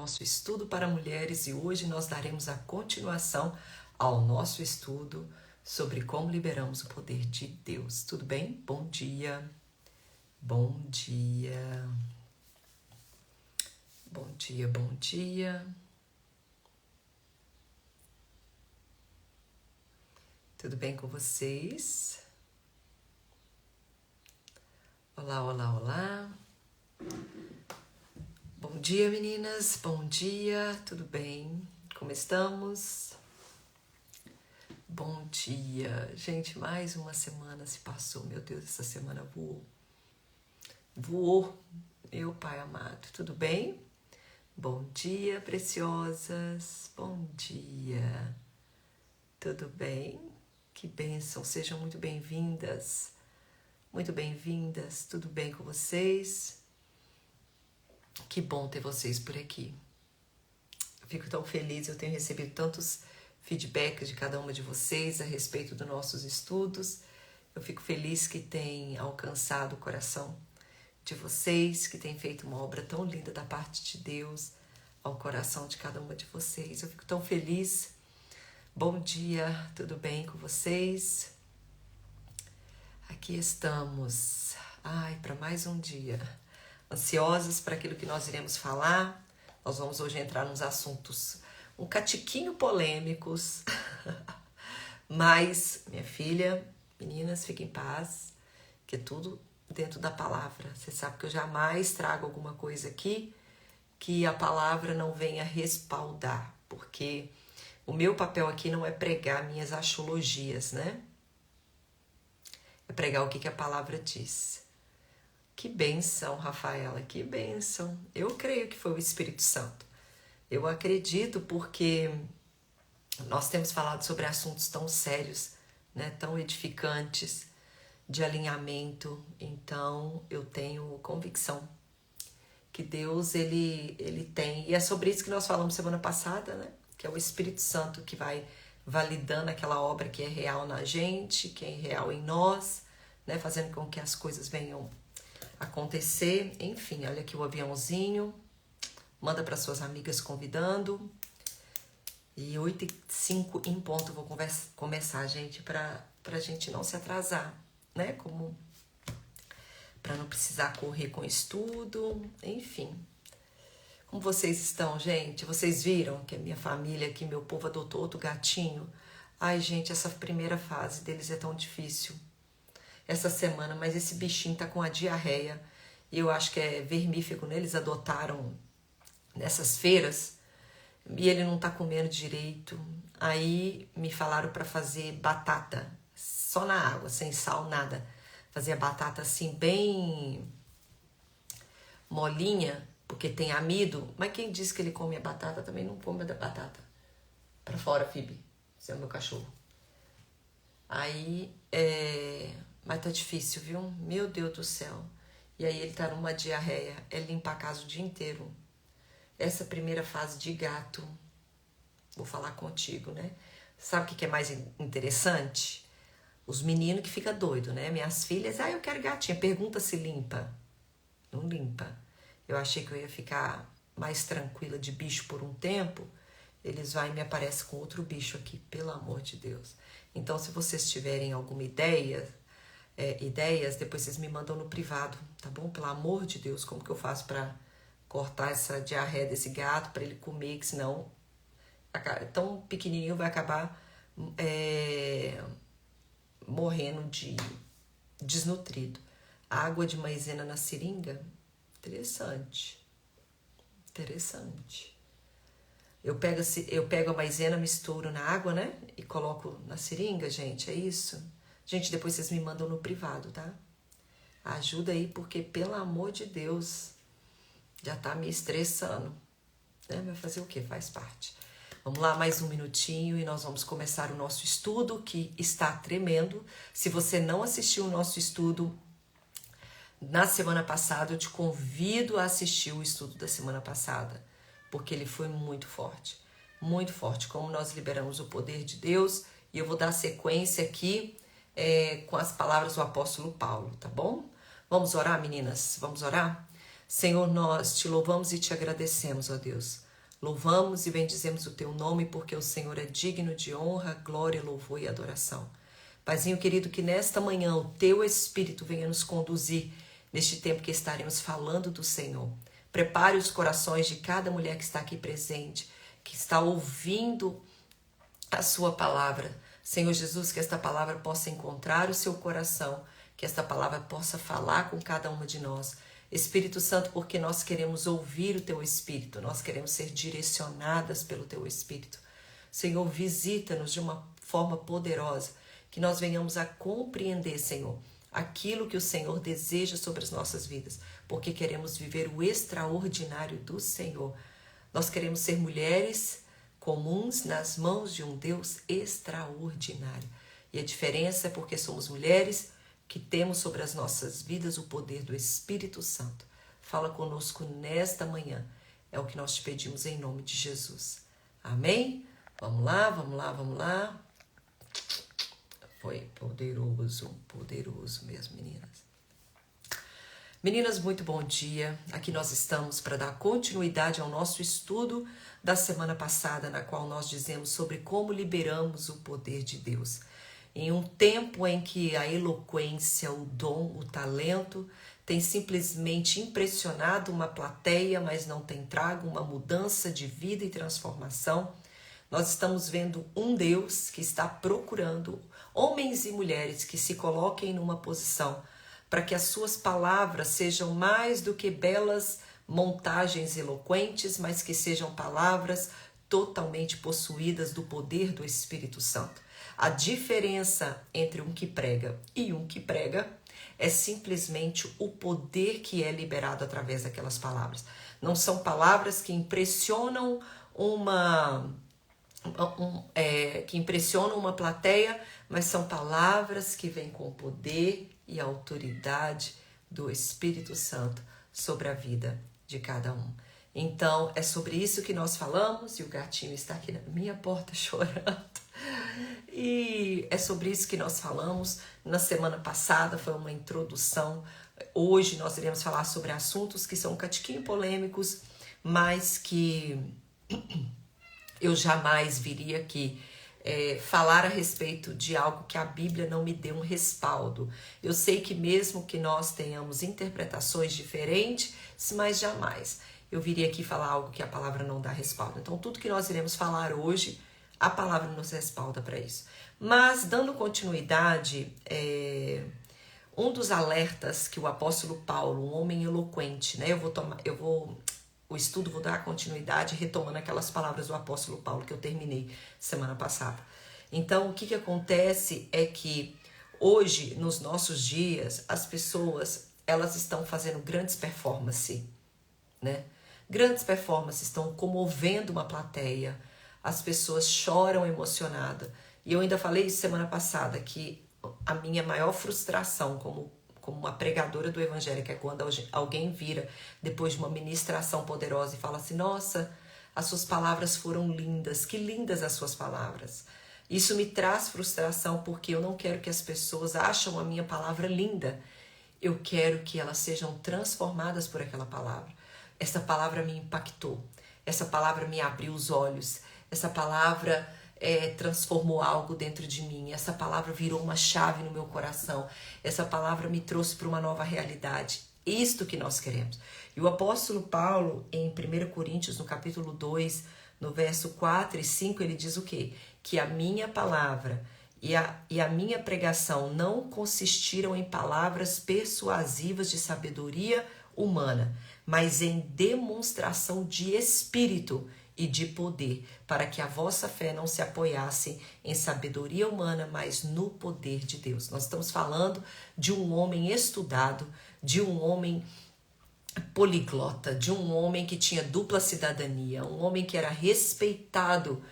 nosso estudo para mulheres e hoje nós daremos a continuação ao nosso estudo sobre como liberamos o poder de Deus. Tudo bem? Bom dia. Bom dia. Bom dia, bom dia. Tudo bem com vocês? Olá, olá, olá. Bom dia, meninas. Bom dia. Tudo bem? Como estamos? Bom dia. Gente, mais uma semana se passou. Meu Deus, essa semana voou. Voou, meu Pai amado. Tudo bem? Bom dia, preciosas. Bom dia. Tudo bem? Que bênção. Sejam muito bem-vindas. Muito bem-vindas. Tudo bem com vocês? Que bom ter vocês por aqui. Eu fico tão feliz, eu tenho recebido tantos feedbacks de cada uma de vocês a respeito dos nossos estudos. Eu fico feliz que tem alcançado o coração de vocês, que tem feito uma obra tão linda da parte de Deus ao coração de cada uma de vocês. Eu fico tão feliz. Bom dia, tudo bem com vocês? Aqui estamos. Para mais um dia. Ansiosas para aquilo que nós iremos falar. Nós vamos hoje entrar nos assuntos um catiquinho polêmicos. Mas, minha filha, meninas, fiquem em paz, que é tudo dentro da palavra. Você sabe que eu jamais trago alguma coisa aqui que a palavra não venha respaldar, porque o meu papel aqui não é pregar minhas axiologias, né? É pregar o que a palavra diz. Que bênção, Rafaela, que bênção. Eu creio que foi o Espírito Santo. Eu acredito porque nós temos falado sobre assuntos tão sérios, né, tão edificantes, de alinhamento. Então, eu tenho convicção que Deus, ele tem. E é sobre isso que nós falamos semana passada, né? Que é o Espírito Santo que vai validando aquela obra que é real na gente, que é real em nós, né? Fazendo com que as coisas venham acontecer. Enfim, olha aqui o aviãozinho. Manda para suas amigas convidando. E 8h05 em ponto eu vou começar, gente, para a gente não se atrasar, né? Como para não precisar correr com estudo, enfim. Como vocês estão, gente? Vocês viram que a minha família aqui, meu povo adotou outro gatinho? Ai, gente, essa primeira fase deles é tão difícil. Essa semana, mas esse bichinho tá com a diarreia e eu acho que é vermífugo, né? Eles adotaram nessas feiras e ele não tá comendo direito. Aí me falaram para fazer batata, só na água, sem sal, nada. Fazer a batata assim bem molinha, porque tem amido, mas quem disse que ele come a batata também não come a batata. Pra fora, Phoebe, esse é o meu cachorro. Aí, mas tá difícil, viu? Meu Deus do céu. E aí ele tá numa diarreia. É limpar a casa o dia inteiro. Essa primeira fase de gato, vou falar contigo, né? Sabe o que é mais interessante? Os meninos que ficam doidos, né? Minhas filhas, eu quero gatinha. Pergunta se limpa. Não limpa. Eu achei que eu ia ficar mais tranquila de bicho por um tempo. Eles vão e me aparecem com outro bicho aqui, pelo amor de Deus. Então, se vocês tiverem alguma ideias, depois vocês me mandam no privado, tá bom? Pelo amor de Deus, como que eu faço pra cortar essa diarreia desse gato, pra ele comer, que senão tão pequenininho vai acabar morrendo de desnutrido. Água de maisena na seringa, interessante. Eu pego a maisena, misturo na água, né? E coloco na seringa, gente, é isso? Gente, depois vocês me mandam no privado, tá? Ajuda aí, porque, pelo amor de Deus, já tá me estressando. Né? Vai fazer o quê? Faz parte. Vamos lá, mais um minutinho e nós vamos começar o nosso estudo, que está tremendo. Se você não assistiu o nosso estudo na semana passada, eu te convido a assistir o estudo da semana passada, porque ele foi muito forte, como nós liberamos o poder de Deus. E eu vou dar sequência aqui com as palavras do apóstolo Paulo, tá bom? Vamos orar, meninas? Vamos orar? Senhor, nós te louvamos e te agradecemos, ó Deus, Louvamos e bendizemos o teu nome, porque o Senhor é digno de honra, glória, louvor e adoração. Paizinho querido, que nesta manhã o teu Espírito venha nos conduzir neste tempo que estaremos falando do Senhor. Prepare os corações de cada mulher que está aqui presente, que está ouvindo a sua palavra. Senhor Jesus, que esta palavra possa encontrar o seu coração, que esta palavra possa falar com cada uma de nós. Espírito Santo, porque nós queremos ouvir o teu Espírito, nós queremos ser direcionadas pelo teu Espírito. Senhor, visita-nos de uma forma poderosa, que nós venhamos a compreender, Senhor, aquilo que o Senhor deseja sobre as nossas vidas, porque queremos viver o extraordinário do Senhor. Nós queremos ser mulheres comuns nas mãos de um Deus extraordinário. E a diferença é porque somos mulheres que temos sobre as nossas vidas o poder do Espírito Santo. Fala conosco nesta manhã. É o que nós te pedimos em nome de Jesus. Amém? Vamos lá, vamos lá, vamos lá. Foi poderoso mesmo, meninas. Meninas, muito bom dia. Aqui nós estamos para dar continuidade ao nosso estudo da semana passada, na qual nós dizemos sobre como liberamos o poder de Deus. Em um tempo em que a eloquência, o dom, o talento tem simplesmente impressionado uma plateia, mas não tem trago uma mudança de vida e transformação, nós estamos vendo um Deus que está procurando homens e mulheres que se coloquem numa posição para que as suas palavras sejam mais do que belas montagens eloquentes, mas que sejam palavras totalmente possuídas do poder do Espírito Santo. A diferença entre um que prega e um que prega é simplesmente o poder que é liberado através daquelas palavras. Não são palavras que impressionam uma plateia, mas são palavras que vêm com poder e autoridade do Espírito Santo sobre a vida de cada um. Então, é sobre isso que nós falamos, e o gatinho está aqui na minha porta chorando. E é sobre isso que nós falamos. Na semana passada foi uma introdução. Hoje nós iremos falar sobre assuntos que são um catiquinho polêmicos, mas que eu jamais viria aqui falar a respeito de algo que a Bíblia não me dê um respaldo. Eu sei que mesmo que nós tenhamos interpretações diferentes, mas jamais eu viria aqui falar algo que a palavra não dá respaldo. Então tudo que nós iremos falar hoje, a palavra nos respalda para isso. Mas, dando continuidade, um dos alertas que o apóstolo Paulo, um homem eloquente, né? O estudo vou dar continuidade retomando aquelas palavras do apóstolo Paulo que eu terminei semana passada. Então, o que acontece é que hoje, nos nossos dias, as pessoas, elas estão fazendo grandes performances, né? Grandes performances estão comovendo uma plateia. As pessoas choram emocionadas. E eu ainda falei isso semana passada, que a minha maior frustração como uma pregadora do evangelho, que é quando alguém vira depois de uma ministração poderosa e fala assim: nossa, as suas palavras foram lindas, que lindas as suas palavras. Isso me traz frustração, porque eu não quero que as pessoas acham a minha palavra linda. Eu quero que elas sejam transformadas por aquela palavra. Essa palavra me impactou, essa palavra me abriu os olhos, essa palavra transformou algo dentro de mim, essa palavra virou uma chave no meu coração, essa palavra me trouxe para uma nova realidade. Isto que nós queremos. E o apóstolo Paulo, em 1 Coríntios, no capítulo 2, no verso 4 e 5, ele diz o quê? Que a minha palavra e a minha pregação não consistiram em palavras persuasivas de sabedoria humana, mas em demonstração de espírito e de poder, para que a vossa fé não se apoiasse em sabedoria humana, mas no poder de Deus. Nós estamos falando de um homem estudado, de um homem poliglota, de um homem que tinha dupla cidadania, um homem que era respeitado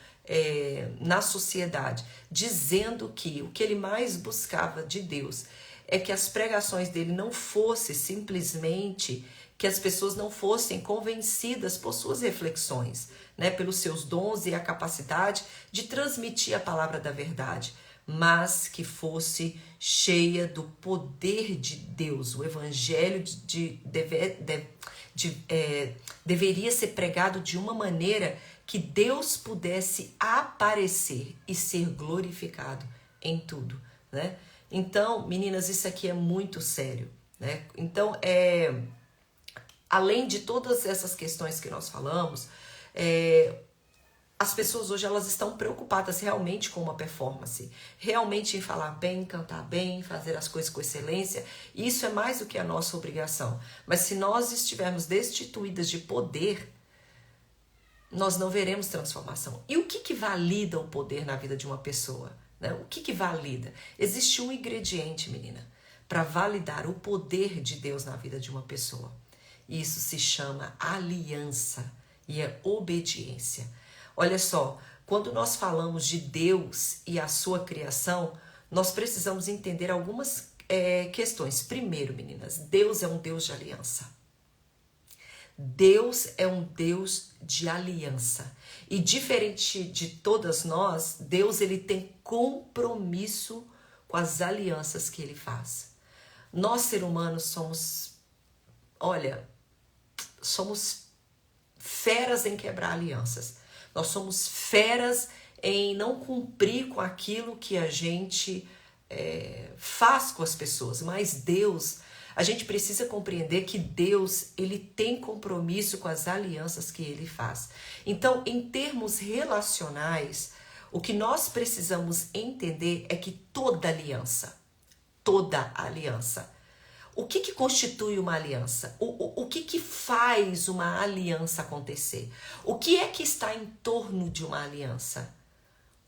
na sociedade, dizendo que o que ele mais buscava de Deus é que as pregações dele não fossem simplesmente, que as pessoas não fossem convencidas por suas reflexões, né, pelos seus dons e a capacidade de transmitir a palavra da verdade, mas que fosse cheia do poder de Deus. O evangelho deveria ser pregado de uma maneira que Deus pudesse aparecer e ser glorificado em tudo, né? Então, meninas, isso aqui é muito sério, né? Então, além de todas essas questões que nós falamos, as pessoas hoje elas estão preocupadas realmente com uma performance, realmente em falar bem, cantar bem, fazer as coisas com excelência. Isso é mais do que a nossa obrigação. Mas se nós estivermos destituídas de poder, nós não veremos transformação. E o que valida o poder na vida de uma pessoa, né? O que valida? Existe um ingrediente, menina, para validar o poder de Deus na vida de uma pessoa. Isso se chama aliança e é obediência. Olha só, quando nós falamos de Deus e a sua criação, nós precisamos entender algumas questões. Primeiro, meninas, Deus é um Deus de aliança. Deus é um Deus de aliança. E diferente de todas nós, Deus ele tem compromisso com as alianças que ele faz. Nós, seres humanos, somos feras em quebrar alianças. Nós somos feras em não cumprir com aquilo que a gente faz com as pessoas. Mas Deus, a gente precisa compreender que Deus, ele tem compromisso com as alianças que ele faz. Então, em termos relacionais, o que nós precisamos entender é que toda aliança, o que constitui uma aliança? O que faz uma aliança acontecer? O que é que está em torno de uma aliança?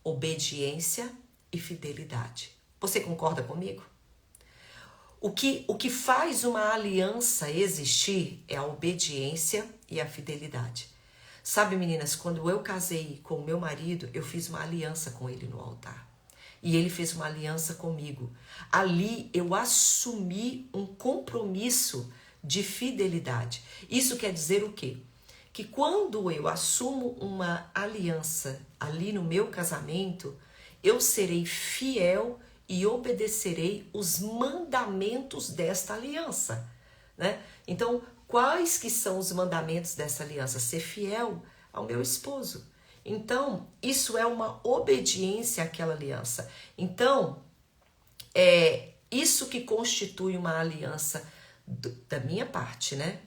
Obediência e fidelidade. Você concorda comigo? O que faz uma aliança existir é a obediência e a fidelidade. Sabe, meninas, quando eu casei com o meu marido, eu fiz uma aliança com ele no altar. E ele fez uma aliança comigo. Ali eu assumi um compromisso de fidelidade. Isso quer dizer o quê? Que quando eu assumo uma aliança ali no meu casamento, eu serei fiel e obedecerei os mandamentos desta aliança, né? Então, quais que são os mandamentos dessa aliança? Ser fiel ao meu esposo. Então, isso é uma obediência àquela aliança. Então, é isso que constitui uma aliança da minha parte, né?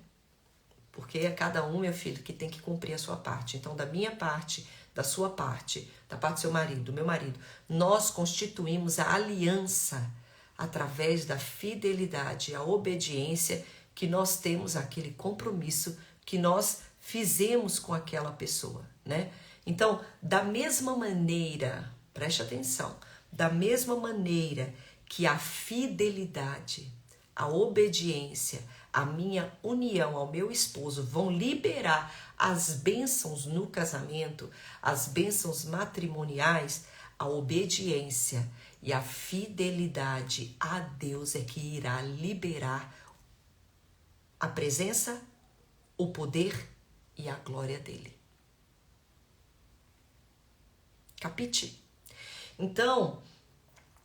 Porque é cada um, meu filho, que tem que cumprir a sua parte. Então, da minha parte, da sua parte, da parte do seu marido, do meu marido, nós constituímos a aliança através da fidelidade, a obediência que nós temos, aquele compromisso que nós fizemos com aquela pessoa, né? Então, da mesma maneira, preste atenção, da mesma maneira que a fidelidade, a obediência, a minha união ao meu esposo vão liberar as bênçãos no casamento, as bênçãos matrimoniais, a obediência e a fidelidade a Deus é que irá liberar a presença, o poder e a glória dele. Capite? Então,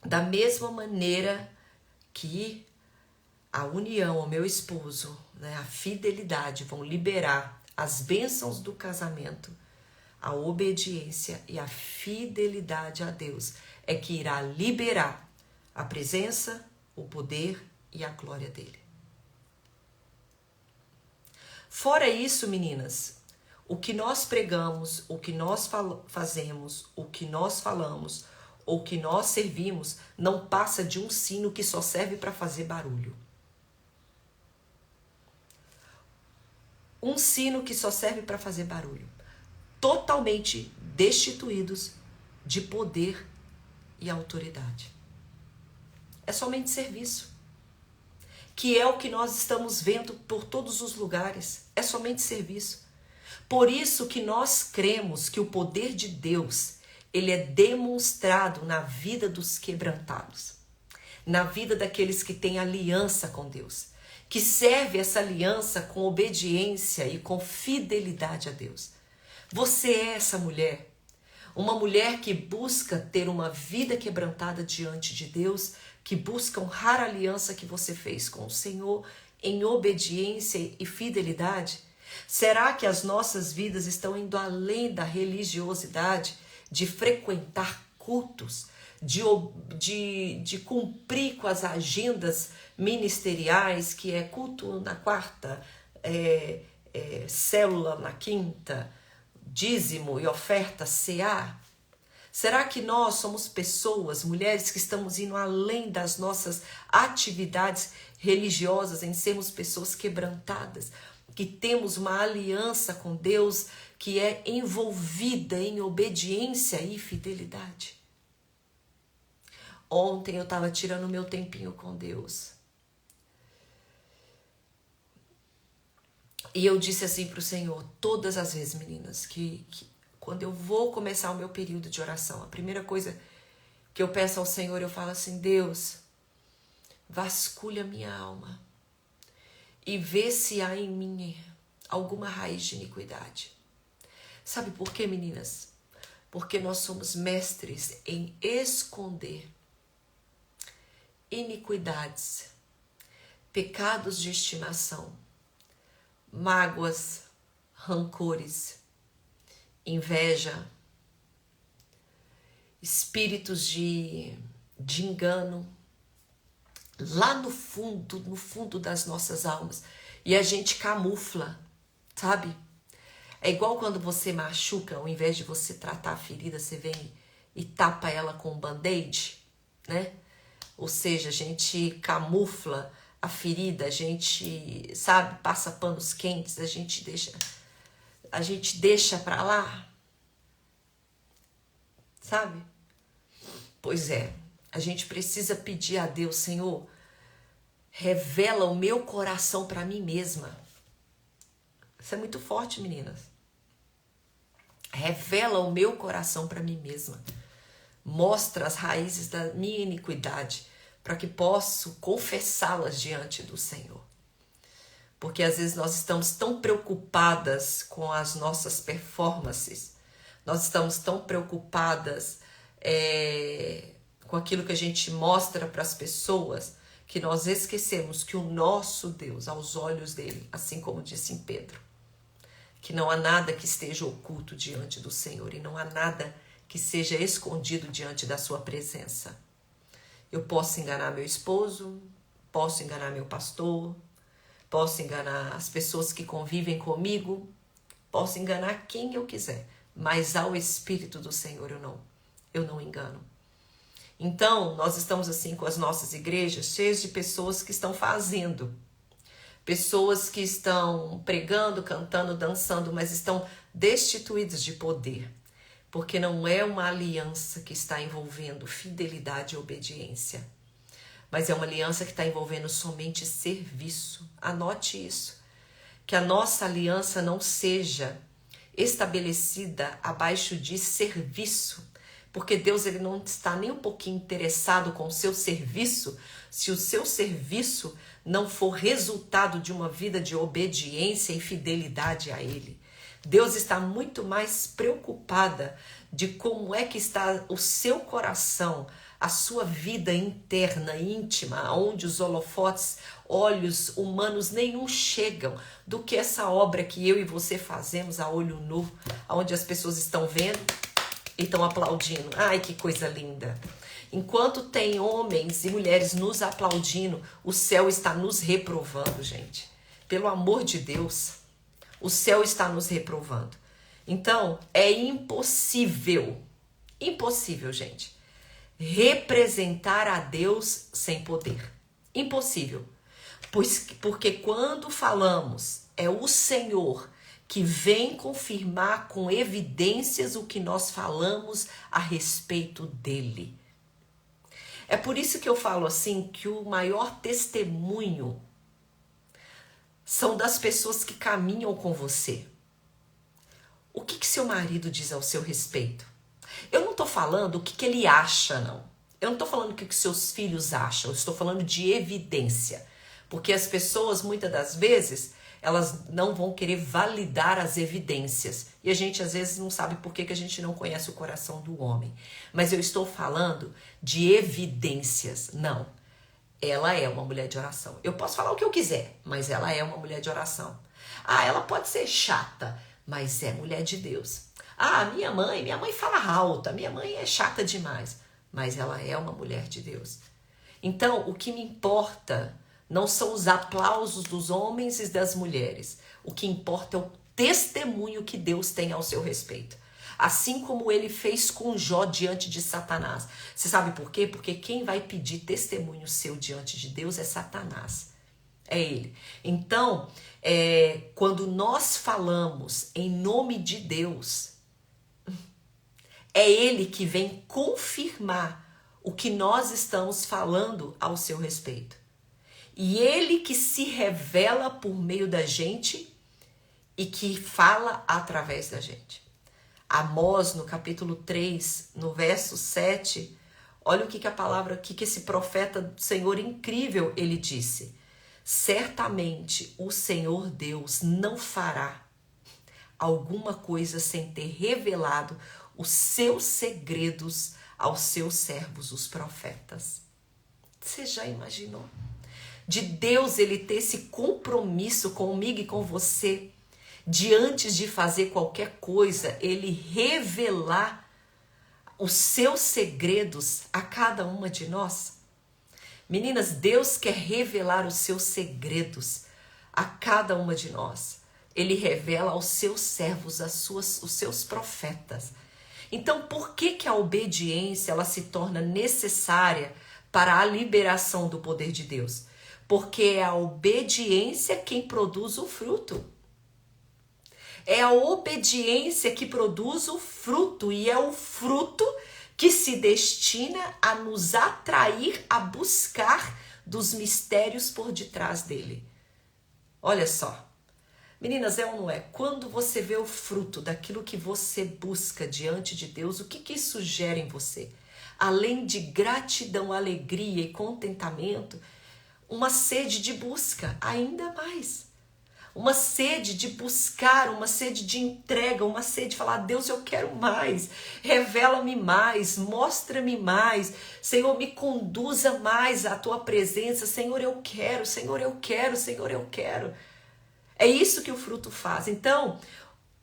da mesma maneira que a união ao meu esposo, né, a fidelidade vão liberar as bênçãos do casamento, a obediência e a fidelidade a Deus é que irá liberar a presença, o poder e a glória dele. Fora isso, meninas, o que nós pregamos, o que nós fazemos, o que nós falamos, ou que nós servimos, não passa de um sino que só serve para fazer barulho. Um sino que só serve para fazer barulho. Totalmente destituídos de poder e autoridade. É somente serviço. Que é o que nós estamos vendo por todos os lugares. É somente serviço. Por isso que nós cremos que o poder de Deus, ele é demonstrado na vida dos quebrantados. Na vida daqueles que têm aliança com Deus. Que serve essa aliança com obediência e com fidelidade a Deus. Você é essa mulher. Uma mulher que busca ter uma vida quebrantada diante de Deus, que busca honrar a aliança que você fez com o Senhor em obediência e fidelidade? Será que as nossas vidas estão indo além da religiosidade, de frequentar cultos, de cumprir com as agendas ministeriais, que é culto na quarta, célula na quinta, dízimo e oferta CA? Será que nós somos pessoas, mulheres, que estamos indo além das nossas atividades religiosas, em sermos pessoas quebrantadas, que temos uma aliança com Deus que é envolvida em obediência e fidelidade? Ontem eu estava tirando meu tempinho com Deus. E eu disse assim para o Senhor, todas as vezes, meninas, que quando eu vou começar o meu período de oração, a primeira coisa que eu peço ao Senhor, eu falo assim: Deus, vasculha minha alma e vê se há em mim alguma raiz de iniquidade. Sabe por quê, meninas? Porque nós somos mestres em esconder iniquidades, pecados de estimação, mágoas, rancores, inveja, espíritos de engano, lá no fundo das nossas almas. E a gente camufla, sabe? É igual quando você machuca, ao invés de você tratar a ferida, você vem e tapa ela com um band-aid, né? Ou seja, a gente camufla a ferida, a gente, sabe, passa panos quentes, a gente deixa pra lá, sabe? Pois é, a gente precisa pedir a Deus: Senhor, revela o meu coração para mim mesma. Isso é muito forte, meninas. Revela o meu coração para mim mesma. Mostra as raízes da minha iniquidade, para que possa confessá-las diante do Senhor. Porque às vezes nós estamos tão preocupadas com as nossas performances, nós estamos tão preocupadas com aquilo que a gente mostra para as pessoas, que nós esquecemos que o nosso Deus, aos olhos dele, assim como disse em Pedro, que não há nada que esteja oculto diante do Senhor e não há nada que seja escondido diante da sua presença. Eu posso enganar meu esposo, posso enganar meu pastor, posso enganar as pessoas que convivem comigo, posso enganar quem eu quiser, mas ao Espírito do Senhor eu não engano. Então, nós estamos assim com as nossas igrejas cheias de pessoas que estão fazendo, pessoas que estão pregando, cantando, dançando, mas estão destituídas de poder, porque não é uma aliança que está envolvendo fidelidade e obediência, mas é uma aliança que está envolvendo somente serviço. Anote isso, que a nossa aliança não seja estabelecida abaixo de serviço, porque Deus ele não está nem um pouquinho interessado com o seu serviço, se o seu serviço não for resultado de uma vida de obediência e fidelidade a Ele. Deus está muito mais preocupada de como é que está o seu coração, a sua vida interna, íntima, onde os holofotes, olhos humanos nenhum chegam, do que essa obra que eu e você fazemos a olho nu, onde as pessoas estão vendo e estão aplaudindo. Ai, que coisa linda! Enquanto tem homens e mulheres nos aplaudindo, o céu está nos reprovando, gente. Pelo amor de Deus, o céu está nos reprovando. Então, é impossível, gente, representar a Deus sem poder. Impossível. Porque quando falamos, é o Senhor que vem confirmar com evidências o que nós falamos a respeito dele. É por isso que eu falo assim, que o maior testemunho são das pessoas que caminham com você. O que seu marido diz ao seu respeito? Eu não estou falando o que ele acha, não. Eu não estou falando o que seus filhos acham, eu estou falando de evidência. Porque as pessoas, muitas das vezes, elas não vão querer validar as evidências. E a gente às vezes não sabe por que a gente não conhece o coração do homem. Mas eu estou falando de evidências. Não, ela é uma mulher de oração. Eu posso falar o que eu quiser, mas ela é uma mulher de oração. Ah, ela pode ser chata, mas é mulher de Deus. Ah, minha mãe fala alta, minha mãe é chata demais, mas ela é uma mulher de Deus. Então, o que me importa não são os aplausos dos homens e das mulheres. O que importa é o testemunho que Deus tem ao seu respeito. Assim como ele fez com Jó diante de Satanás. Você sabe por quê? Porque quem vai pedir testemunho seu diante de Deus é Satanás. É ele. Então, quando nós falamos em nome de Deus, é ele que vem confirmar o que nós estamos falando ao seu respeito. E ele que se revela por meio da gente e que fala através da gente. Amós, no capítulo 3, no verso 7, olha o que a palavra, o que esse profeta do Senhor incrível, ele disse. Certamente o Senhor Deus não fará alguma coisa sem ter revelado os seus segredos aos seus servos, os profetas. Você já imaginou? De Deus ele ter esse compromisso comigo e com você, de antes de fazer qualquer coisa, ele revelar os seus segredos a cada uma de nós. Meninas, Deus quer revelar os seus segredos a cada uma de nós. Ele revela aos seus servos, os seus profetas. Então, por que a obediência ela se torna necessária para a liberação do poder de Deus? Porque é a obediência quem produz o fruto. É a obediência que produz o fruto e é o fruto que se destina a nos atrair a buscar dos mistérios por detrás dele. Olha só. Meninas, é ou não é? Quando você vê o fruto daquilo que você busca diante de Deus, o que isso gera em você? Além de gratidão, alegria e contentamento, uma sede de busca ainda mais. Uma sede de buscar, uma sede de entrega, uma sede de falar, Deus, eu quero mais, revela-me mais, mostra-me mais, Senhor, me conduza mais à tua presença, Senhor, eu quero, Senhor, eu quero, Senhor, eu quero. É isso que o fruto faz. Então,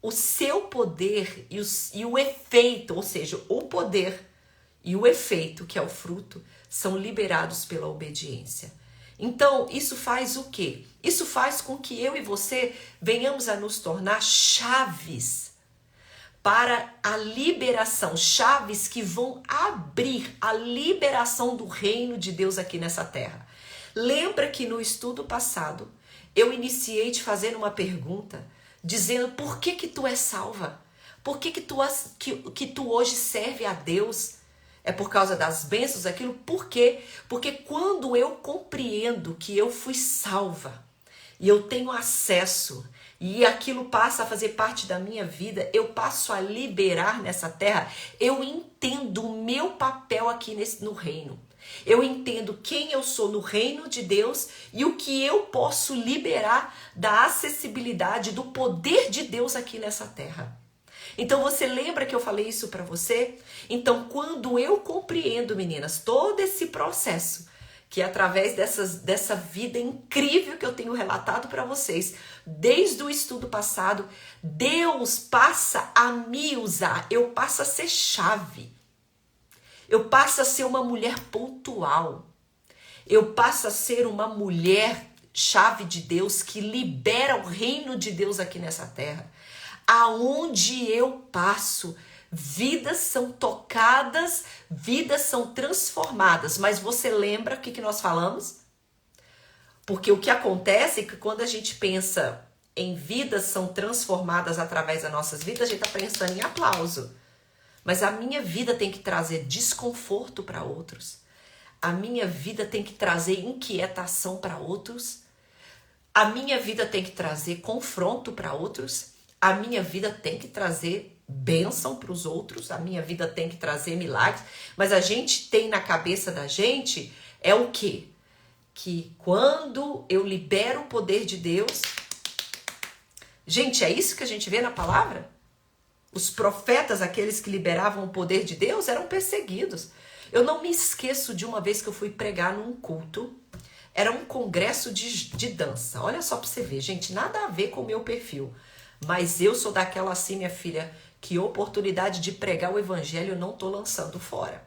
o seu poder e o efeito, ou seja, o poder e o efeito, que é o fruto, são liberados pela obediência. Então, isso faz o quê? Isso faz com que eu e você venhamos a nos tornar chaves para a liberação, chaves que vão abrir a liberação do reino de Deus aqui nessa terra. Lembra que no estudo passado, eu iniciei te fazendo uma pergunta, dizendo por que tu és salva? Por que tu hoje serve a Deus? É por causa das bênçãos, aquilo? Por quê? Porque quando eu compreendo que eu fui salva e eu tenho acesso e aquilo passa a fazer parte da minha vida, eu passo a liberar nessa terra, eu entendo o meu papel aqui no reino. Eu entendo quem eu sou no reino de Deus e o que eu posso liberar da acessibilidade do poder de Deus aqui nessa terra. Então você lembra que eu falei isso para você? Então quando eu compreendo, meninas, todo esse processo, que através dessa vida incrível que eu tenho relatado para vocês, desde o estudo passado, Deus passa a me usar, eu passo a ser chave. Eu passo a ser uma mulher pontual. Eu passo a ser uma mulher chave de Deus que libera o reino de Deus aqui nessa terra. Aonde eu passo, vidas são tocadas, vidas são transformadas. Mas você lembra o que nós falamos? Porque o que acontece é que quando a gente pensa em vidas são transformadas através das nossas vidas, a gente está pensando em aplauso. Mas a minha vida tem que trazer desconforto para outros. A minha vida tem que trazer inquietação para outros. A minha vida tem que trazer confronto para outros. A minha vida tem que trazer bênção para os outros. A minha vida tem que trazer milagres. Mas a gente tem na cabeça da gente é o quê? Que quando eu libero o poder de Deus, Gente, é isso que a gente vê na palavra? Os profetas, aqueles que liberavam o poder de Deus, eram perseguidos. Eu não me esqueço de uma vez que eu fui pregar num culto. Era um congresso de dança. Olha só pra você ver, gente, nada a ver com o meu perfil. Mas eu sou daquela assim, minha filha, que oportunidade de pregar o evangelho eu não tô lançando fora.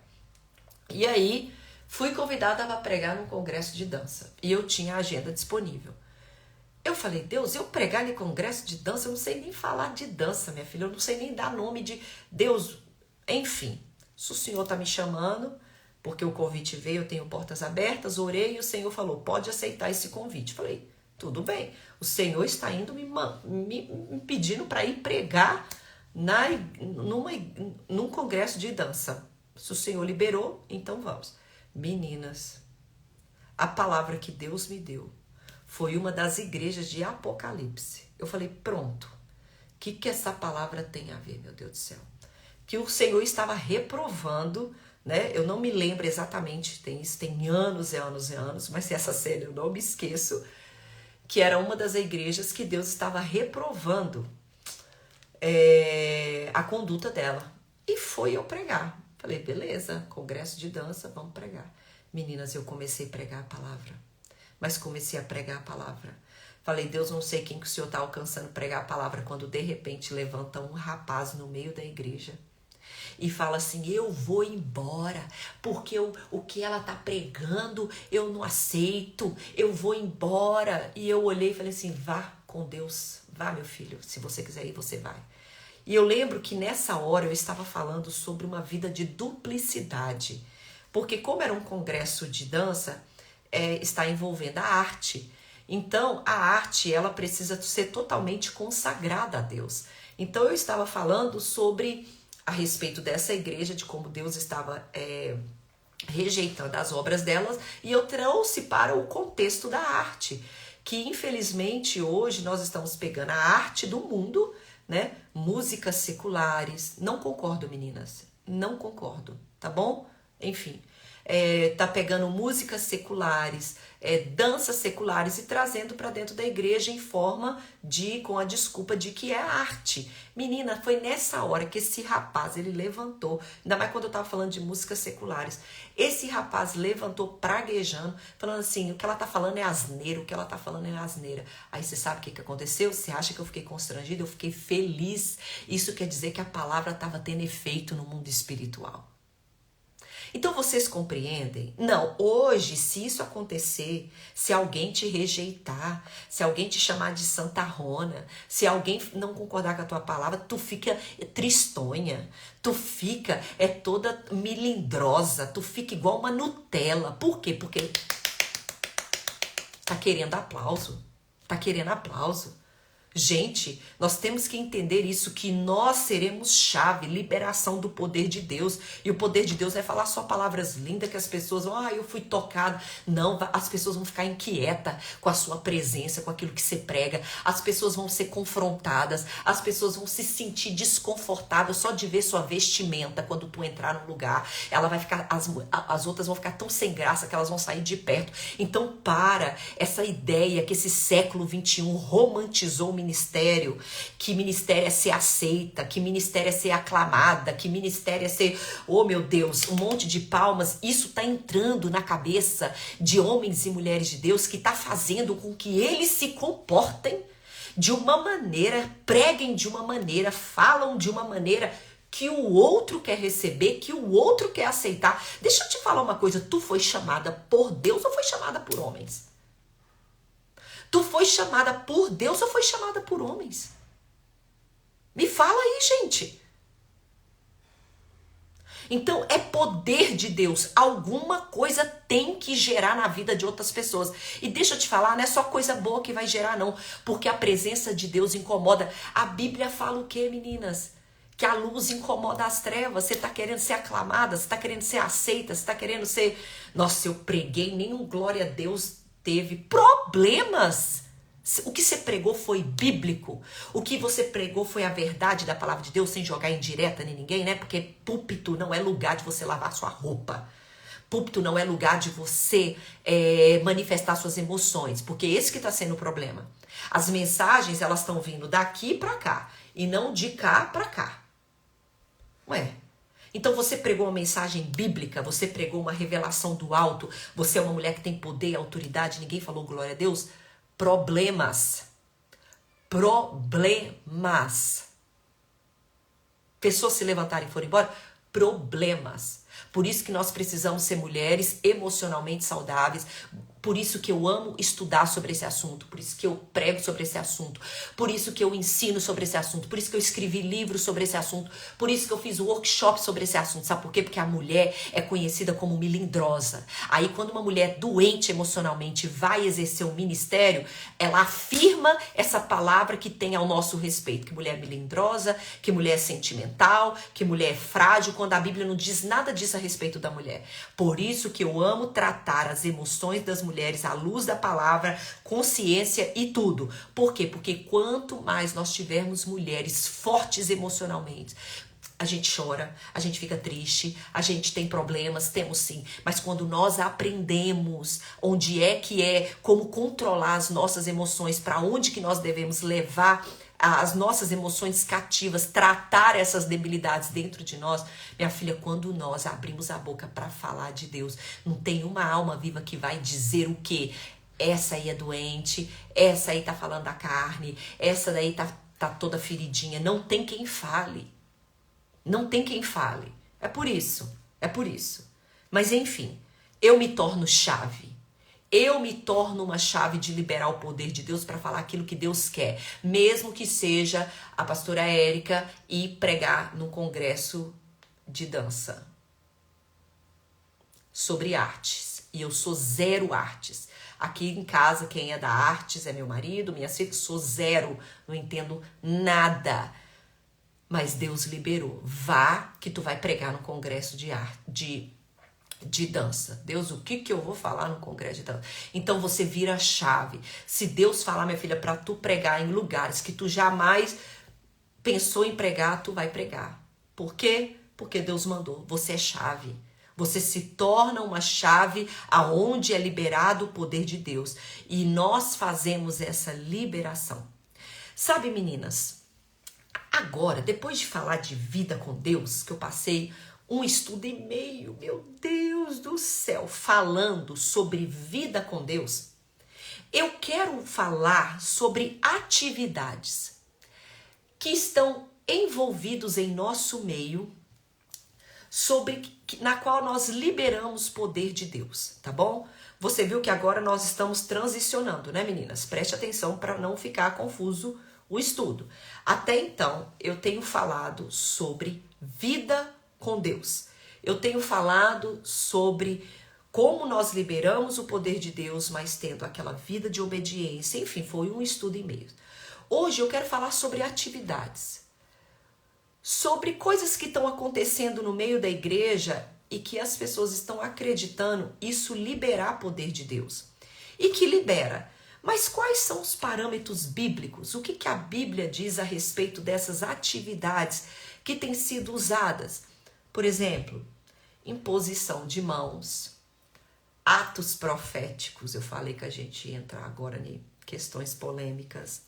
E aí, fui convidada para pregar num congresso de dança. E eu tinha a agenda disponível. Eu falei, Deus, eu pregar em congresso de dança, eu não sei nem falar de dança, minha filha. Eu não sei nem dar nome de Deus. Enfim, se o Senhor tá me chamando, porque o convite veio, eu tenho portas abertas, orei e o Senhor falou, pode aceitar esse convite. Falei, tudo bem. O Senhor está indo me pedindo para ir pregar num congresso de dança. Se o Senhor liberou, então vamos. Meninas, a palavra que Deus me deu foi uma das igrejas de Apocalipse. Eu falei, pronto. O que essa palavra tem a ver, meu Deus do céu? Que o Senhor estava reprovando, né? Eu não me lembro exatamente, isso tem anos e anos e anos, mas essa cena eu não me esqueço, que era uma das igrejas que Deus estava reprovando a conduta dela. E foi eu pregar. Falei, beleza, congresso de dança, vamos pregar. Meninas, eu comecei a pregar a palavra. Mas comecei a pregar a palavra. Falei, Deus, não sei quem que o Senhor está alcançando pregar a palavra, quando de repente levanta um rapaz no meio da igreja e fala assim, eu vou embora, porque o que ela está pregando eu não aceito, eu vou embora. E eu olhei e falei assim, vá com Deus, vá meu filho, se você quiser ir, você vai. E eu lembro que nessa hora eu estava falando sobre uma vida de duplicidade, porque como era um congresso de dança, está envolvendo a arte. Então, a arte, ela precisa ser totalmente consagrada a Deus. Então, eu estava falando a respeito dessa igreja, de como Deus estava rejeitando as obras delas, e eu trouxe para o contexto da arte, que infelizmente hoje nós estamos pegando a arte do mundo, né? Músicas seculares. Não concordo, meninas. Não concordo, tá bom? Enfim. Tá pegando músicas seculares, danças seculares e trazendo para dentro da igreja em forma com a desculpa de que é arte. Menina, foi nessa hora que esse rapaz, ele levantou, ainda mais quando eu tava falando de músicas seculares, esse rapaz levantou praguejando, falando assim, o que ela tá falando é asneira, o que ela tá falando é asneira. Aí você sabe o que aconteceu? Você acha que eu fiquei constrangida? Eu fiquei feliz. Isso quer dizer que a palavra estava tendo efeito no mundo espiritual. Então vocês compreendem? Não, hoje, se isso acontecer, se alguém te rejeitar, se alguém te chamar de santarrona, se alguém não concordar com a tua palavra, tu fica tristonha, tu fica toda melindrosa, tu fica igual uma Nutella. Por quê? Porque tá querendo aplauso, tá querendo aplauso. Gente, nós temos que entender isso, que nós seremos chave, liberação do poder de Deus. E o poder de Deus é falar só palavras lindas que as pessoas vão, eu fui tocado. Não, as pessoas vão ficar inquietas com a sua presença, com aquilo que você prega. As pessoas vão ser confrontadas, as pessoas vão se sentir desconfortáveis só de ver sua vestimenta quando tu entrar num lugar. Ela vai ficar, as outras vão ficar tão sem graça que elas vão sair de perto. Então para essa ideia que esse século XXI romantizou o ministério, que ministério é ser aceita, que ministério é ser aclamada, que ministério é ser, oh meu Deus, um monte de palmas. Isso tá entrando na cabeça de homens e mulheres de Deus, que tá fazendo com que eles se comportem de uma maneira, preguem de uma maneira, falam de uma maneira que o outro quer receber, que o outro quer aceitar. Deixa eu te falar uma coisa, tu foi chamada por Deus ou foi chamada por homens? Tu foi chamada por Deus ou foi chamada por homens? Me fala aí, gente. Então, é poder de Deus. Alguma coisa tem que gerar na vida de outras pessoas. E deixa eu te falar, não é só coisa boa que vai gerar, não. Porque a presença de Deus incomoda. A Bíblia fala o quê, meninas? Que a luz incomoda as trevas. Você tá querendo ser aclamada, você tá querendo ser aceita, você tá querendo ser... Nossa, eu preguei, nenhum glória a Deus teve problemas. O que você pregou foi bíblico. O que você pregou foi a verdade da palavra de Deus, sem jogar indireta em ninguém, né? Porque púlpito não é lugar de você lavar sua roupa. Púlpito não é lugar de você manifestar suas emoções, porque esse que está sendo o problema. As mensagens, elas estão vindo daqui para cá e não de cá para cá. Ué, então você pregou uma mensagem bíblica, você pregou uma revelação do alto, você é uma mulher que tem poder e autoridade, ninguém falou glória a Deus? Problemas. Pessoas se levantarem e forem embora, problemas. Por isso que nós precisamos ser mulheres emocionalmente saudáveis. Por isso que eu amo estudar sobre esse assunto. Por isso que eu prego sobre esse assunto. Por isso que eu ensino sobre esse assunto. Por isso que eu escrevi livros sobre esse assunto. Por isso que eu fiz workshop sobre esse assunto. Sabe por quê? Porque a mulher é conhecida como melindrosa. Aí quando uma mulher doente emocionalmente vai exercer um ministério, ela afirma essa palavra que tem ao nosso respeito. Que mulher é melindrosa, que mulher é sentimental, que mulher é frágil, quando a Bíblia não diz nada disso a respeito da mulher. Por isso que eu amo tratar as emoções das mulheres à luz da palavra, consciência e tudo. Por quê? Porque quanto mais nós tivermos mulheres fortes emocionalmente, a gente chora, a gente fica triste, a gente tem problemas, temos sim. Mas quando nós aprendemos onde como controlar as nossas emoções, para onde que nós devemos levar as nossas emoções cativas, tratar essas debilidades dentro de nós, minha filha, quando nós abrimos a boca para falar de Deus, não tem uma alma viva que vai dizer o quê? Essa aí é doente, essa aí tá falando da carne, essa daí tá toda feridinha. Não tem quem fale. Não tem quem fale. É por isso. Mas enfim, eu me torno chave. Eu me torno uma chave de liberar o poder de Deus para falar aquilo que Deus quer. Mesmo que seja a pastora Érica e pregar num congresso de dança sobre artes. E eu sou zero artes. Aqui em casa, quem é da artes é meu marido, minha filha, sou zero. Não entendo nada. Mas Deus liberou. Vá que tu vai pregar no congresso de dança. Deus, o que eu vou falar no congresso de dança? Então você vira a chave. Se Deus falar, minha filha, para tu pregar em lugares que tu jamais pensou em pregar, tu vai pregar. Por quê? Porque Deus mandou. Você é chave. Você se torna uma chave aonde é liberado o poder de Deus. E nós fazemos essa liberação. Sabe, meninas, agora, depois de falar de vida com Deus, que eu passei um estudo e meio, meu Deus do céu, falando sobre vida com Deus, eu quero falar sobre atividades que estão envolvidos em nosso meio, na qual nós liberamos poder de Deus, tá bom? Você viu que agora nós estamos transicionando, né, meninas? Preste atenção para não ficar confuso o estudo. Até então, eu tenho falado sobre vida com Deus. Eu tenho falado sobre como nós liberamos o poder de Deus, mas tendo aquela vida de obediência. Enfim, foi um estudo e meio. Hoje eu quero falar sobre atividades. Sobre coisas que estão acontecendo no meio da igreja e que as pessoas estão acreditando isso liberar poder de Deus. E que libera. Mas quais são os parâmetros bíblicos? O que a Bíblia diz a respeito dessas atividades que têm sido usadas? Por exemplo, imposição de mãos, atos proféticos. Eu falei que a gente ia entrar agora em questões polêmicas.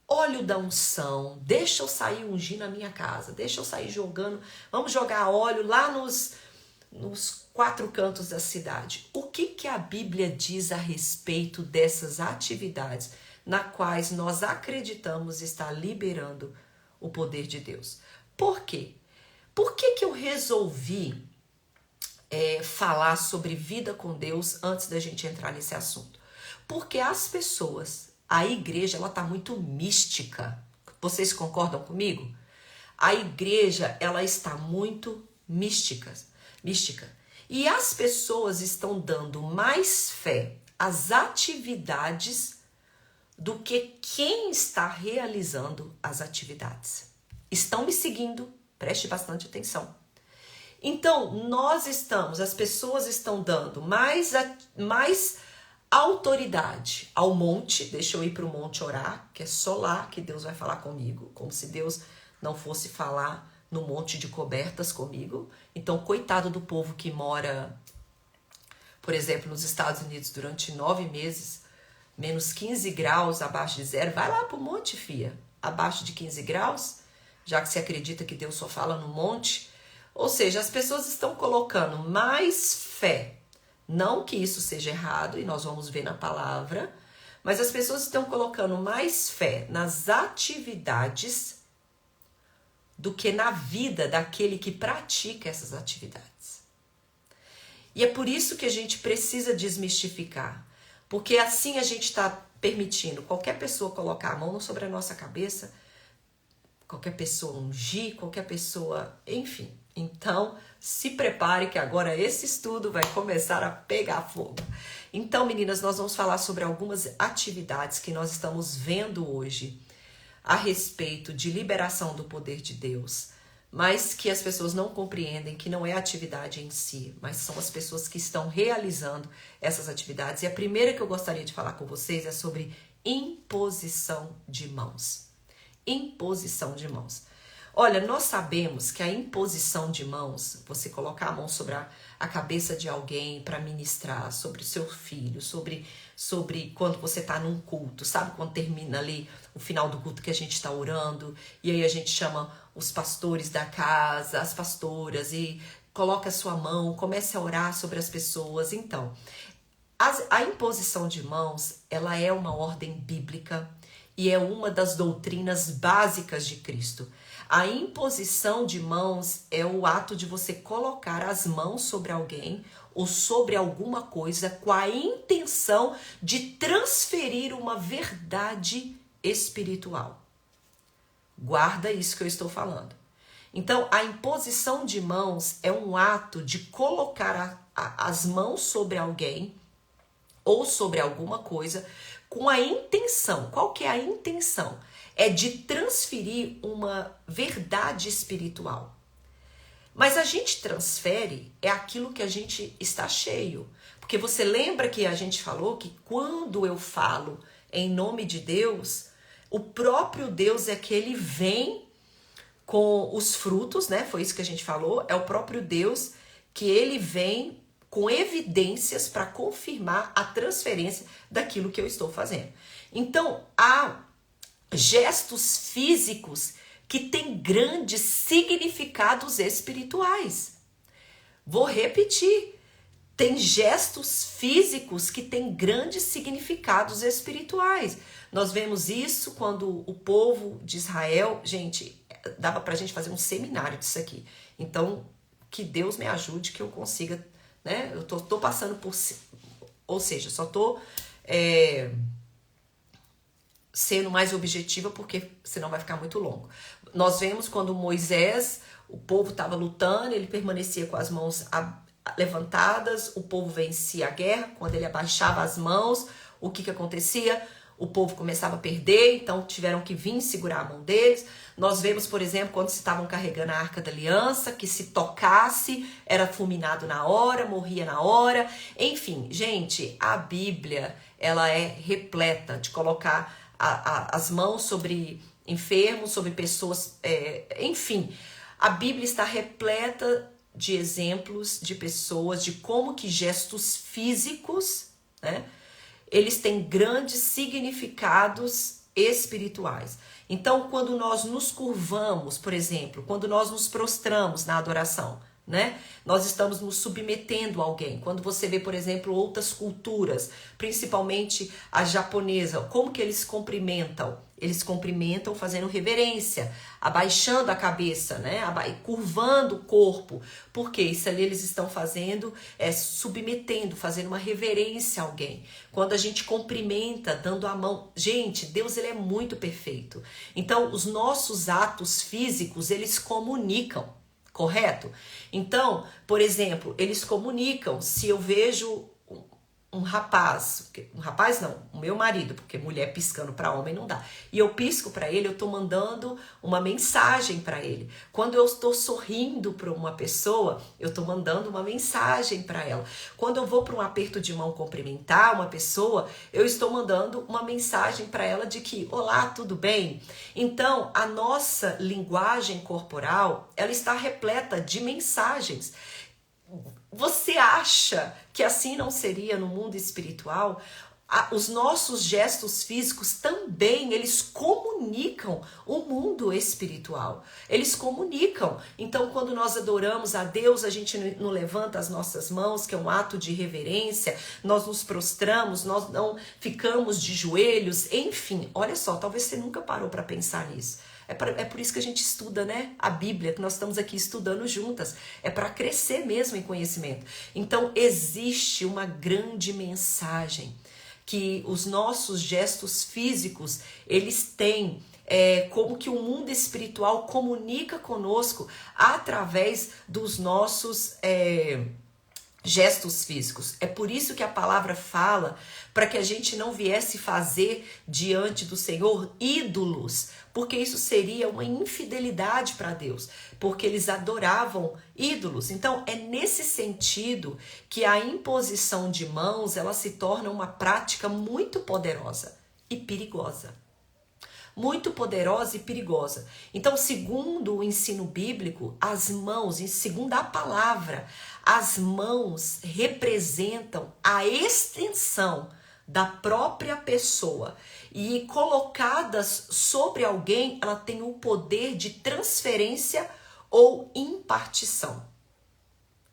Óleo da unção. Deixa eu sair ungir na minha casa. Deixa eu sair jogando. Vamos jogar óleo lá nos 4 cantos da cidade. O que a Bíblia diz a respeito dessas atividades na quais nós acreditamos estar liberando o poder de Deus? Por quê? Por que eu resolvi falar sobre vida com Deus antes da gente entrar nesse assunto? Porque as pessoas, a igreja, ela está muito mística. Vocês concordam comigo? A igreja, ela está muito mística. E as pessoas estão dando mais fé às atividades do que quem está realizando as atividades. Estão me seguindo? Preste bastante atenção. Então, as pessoas estão dando mais autoridade ao monte. Deixa eu ir para o monte orar, que é só lá que Deus vai falar comigo, como se Deus não fosse falar no monte de cobertas comigo. Então, coitado do povo que mora Por exemplo, nos Estados Unidos, durante 9 meses, menos 15 graus abaixo de zero. Vai lá pro monte, fia. Abaixo de 15 graus, já que você acredita que Deus só fala no monte. Ou seja, as pessoas estão colocando mais fé. Não que isso seja errado, e nós vamos ver na palavra, mas as pessoas estão colocando mais fé nas atividades do que na vida daquele que pratica essas atividades. E é por isso que a gente precisa desmistificar, porque assim a gente está permitindo qualquer pessoa colocar a mão sobre a nossa cabeça, qualquer pessoa ungir, qualquer pessoa, enfim. Então, se prepare que agora esse estudo vai começar a pegar fogo. Então, meninas, nós vamos falar sobre algumas atividades que nós estamos vendo hoje a respeito de liberação do poder de Deus, mas que as pessoas não compreendem que não é a atividade em si, mas são as pessoas que estão realizando essas atividades. E a primeira que eu gostaria de falar com vocês é sobre imposição de mãos. Imposição de mãos. Olha, nós sabemos que a imposição de mãos, você colocar a mão sobre a cabeça de alguém para ministrar, sobre o seu filho, sobre quando você está num culto, sabe? Quando termina ali o final do culto que a gente está orando, e aí a gente chama os pastores da casa, as pastoras, e coloca a sua mão, comece a orar sobre as pessoas. Então, a imposição de mãos, ela é uma ordem bíblica e é uma das doutrinas básicas de Cristo. A imposição de mãos é o ato de você colocar as mãos sobre alguém ou sobre alguma coisa com a intenção de transferir uma verdade espiritual. Guarda isso que eu estou falando. Então, a imposição de mãos é um ato de colocar as mãos sobre alguém ou sobre alguma coisa com a intenção. Qual que é a intenção? É de transferir uma verdade espiritual. Mas a gente transfere é aquilo que a gente está cheio. Porque você lembra que a gente falou que quando eu falo em nome de Deus, o próprio Deus é que ele vem com os frutos, né? Foi isso que a gente falou. É o próprio Deus que ele vem com evidências para confirmar a transferência daquilo que eu estou fazendo. Então, há gestos físicos que têm grandes significados espirituais. Vou repetir. Tem gestos físicos que têm grandes significados espirituais. Nós vemos isso quando o povo de Israel, gente, dava pra gente fazer um seminário disso aqui. Então, que Deus me ajude que eu consiga, né? Eu tô passando por... Ou seja, só tô sendo mais objetiva porque senão vai ficar muito longo. Nós vemos quando Moisés, o povo estava lutando, ele permanecia com as mãos levantadas, o povo vencia a guerra. Quando ele abaixava as mãos, o que acontecia? O povo começava a perder, então tiveram que vir segurar a mão deles. Nós vemos, por exemplo, quando se estavam carregando a Arca da Aliança, que se tocasse, era fulminado na hora, morria na hora. Enfim, gente, a Bíblia, ela é repleta de colocar as mãos sobre enfermos, sobre pessoas, enfim. A Bíblia está repleta de exemplos de pessoas, de como que gestos físicos, né, eles têm grandes significados espirituais. Então, quando nós nos curvamos, por exemplo, quando nós nos prostramos na adoração, né, nós estamos nos submetendo a alguém. Quando você vê, por exemplo, outras culturas, principalmente a japonesa, como que eles cumprimentam? Eles cumprimentam fazendo reverência, abaixando a cabeça, né? Curvando o corpo. Porque isso ali eles estão fazendo, submetendo, fazendo uma reverência a alguém. Quando a gente cumprimenta, dando a mão. Gente, Deus ele é muito perfeito. Então, os nossos atos físicos, eles comunicam, correto? Então, por exemplo, eles comunicam. Se eu vejo um rapaz não, o meu marido, porque mulher piscando para homem não dá. E eu pisco para ele, eu tô mandando uma mensagem para ele. Quando eu estou sorrindo para uma pessoa, eu tô mandando uma mensagem para ela. Quando eu vou para um aperto de mão cumprimentar uma pessoa, eu estou mandando uma mensagem para ela de que, olá, tudo bem? Então, a nossa linguagem corporal, ela está repleta de mensagens. Você acha que assim não seria no mundo espiritual? Os nossos gestos físicos também, eles comunicam o mundo espiritual. Eles comunicam. Então, quando nós adoramos a Deus, a gente não levanta as nossas mãos, que é um ato de reverência, nós nos prostramos, nós não ficamos de joelhos, enfim. Olha só, talvez você nunca parou para pensar nisso. É por isso que a gente estuda, né? A Bíblia, que nós estamos aqui estudando juntas. É para crescer mesmo em conhecimento. Então, existe uma grande mensagem que os nossos gestos físicos, eles têm como que o mundo espiritual comunica conosco através dos nossos gestos físicos. É por isso que a palavra fala para que a gente não viesse fazer diante do Senhor ídolos, porque isso seria uma infidelidade para Deus, porque eles adoravam ídolos. Então, é nesse sentido que a imposição de mãos, ela se torna uma prática muito poderosa e perigosa. Muito poderosa e perigosa. Então, segundo o ensino bíblico, as mãos, segundo a palavra, as mãos representam a extensão da própria pessoa e colocadas sobre alguém, ela tem o poder de transferência ou impartição.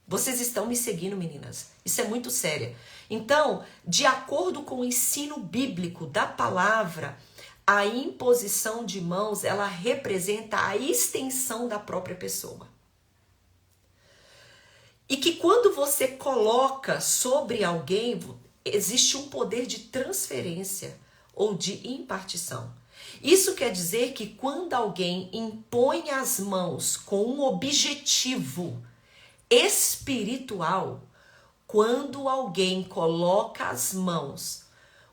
Vocês estão me seguindo, meninas? Isso é muito sério. Então, de acordo com o ensino bíblico da palavra, a imposição de mãos, ela representa a extensão da própria pessoa. E que quando você coloca sobre alguém, existe um poder de transferência ou de impartição. Isso quer dizer que quando alguém impõe as mãos com um objetivo espiritual, quando alguém coloca as mãos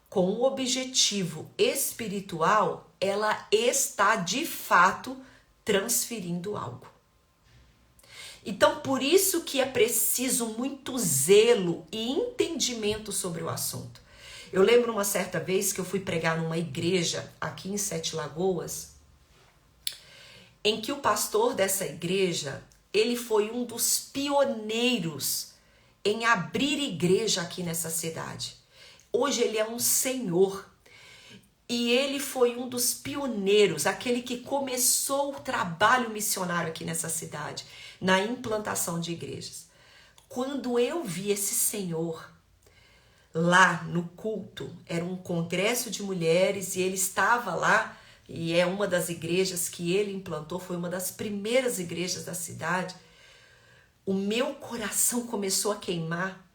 com um objetivo espiritual, ela está de fato transferindo algo. Então, por isso que é preciso muito zelo e entendimento sobre o assunto. Eu lembro uma certa vez que eu fui pregar numa igreja aqui em Sete Lagoas, em que o pastor dessa igreja, ele foi um dos pioneiros em abrir igreja aqui nessa cidade. Hoje ele é um senhor e ele foi um dos pioneiros, aquele que começou o trabalho missionário aqui nessa cidade, na implantação de igrejas. Quando eu vi esse senhor lá no culto, era um congresso de mulheres e ele estava lá, e é uma das igrejas que ele implantou, foi uma das primeiras igrejas da cidade. O meu coração começou a queimar,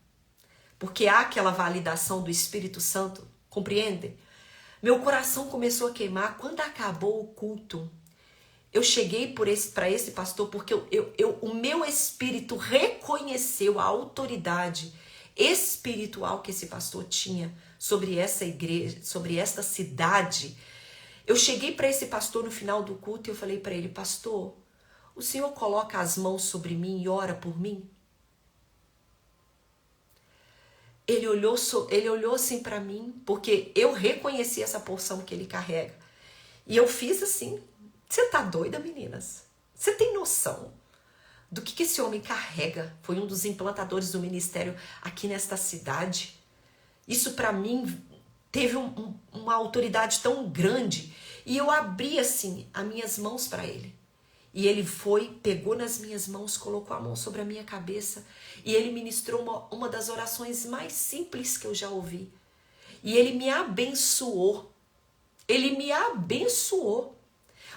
porque há aquela validação do Espírito Santo, compreende? Meu coração começou a queimar. Quando acabou o culto, eu cheguei para esse pastor porque o meu espírito reconheceu a autoridade espiritual que esse pastor tinha sobre essa igreja, sobre esta cidade. Eu cheguei para esse pastor no final do culto e eu falei para ele: pastor, o senhor coloca as mãos sobre mim e ora por mim? Ele olhou assim para mim, porque eu reconheci essa porção que ele carrega. E eu fiz assim: você tá doida, meninas? Você tem noção do que esse homem carrega? Foi um dos implantadores do ministério aqui nesta cidade. Isso para mim teve uma autoridade tão grande. E eu abri assim as minhas mãos para ele. E ele foi, pegou nas minhas mãos, colocou a mão sobre a minha cabeça. E ele ministrou uma das orações mais simples que eu já ouvi. E ele me abençoou. Ele me abençoou.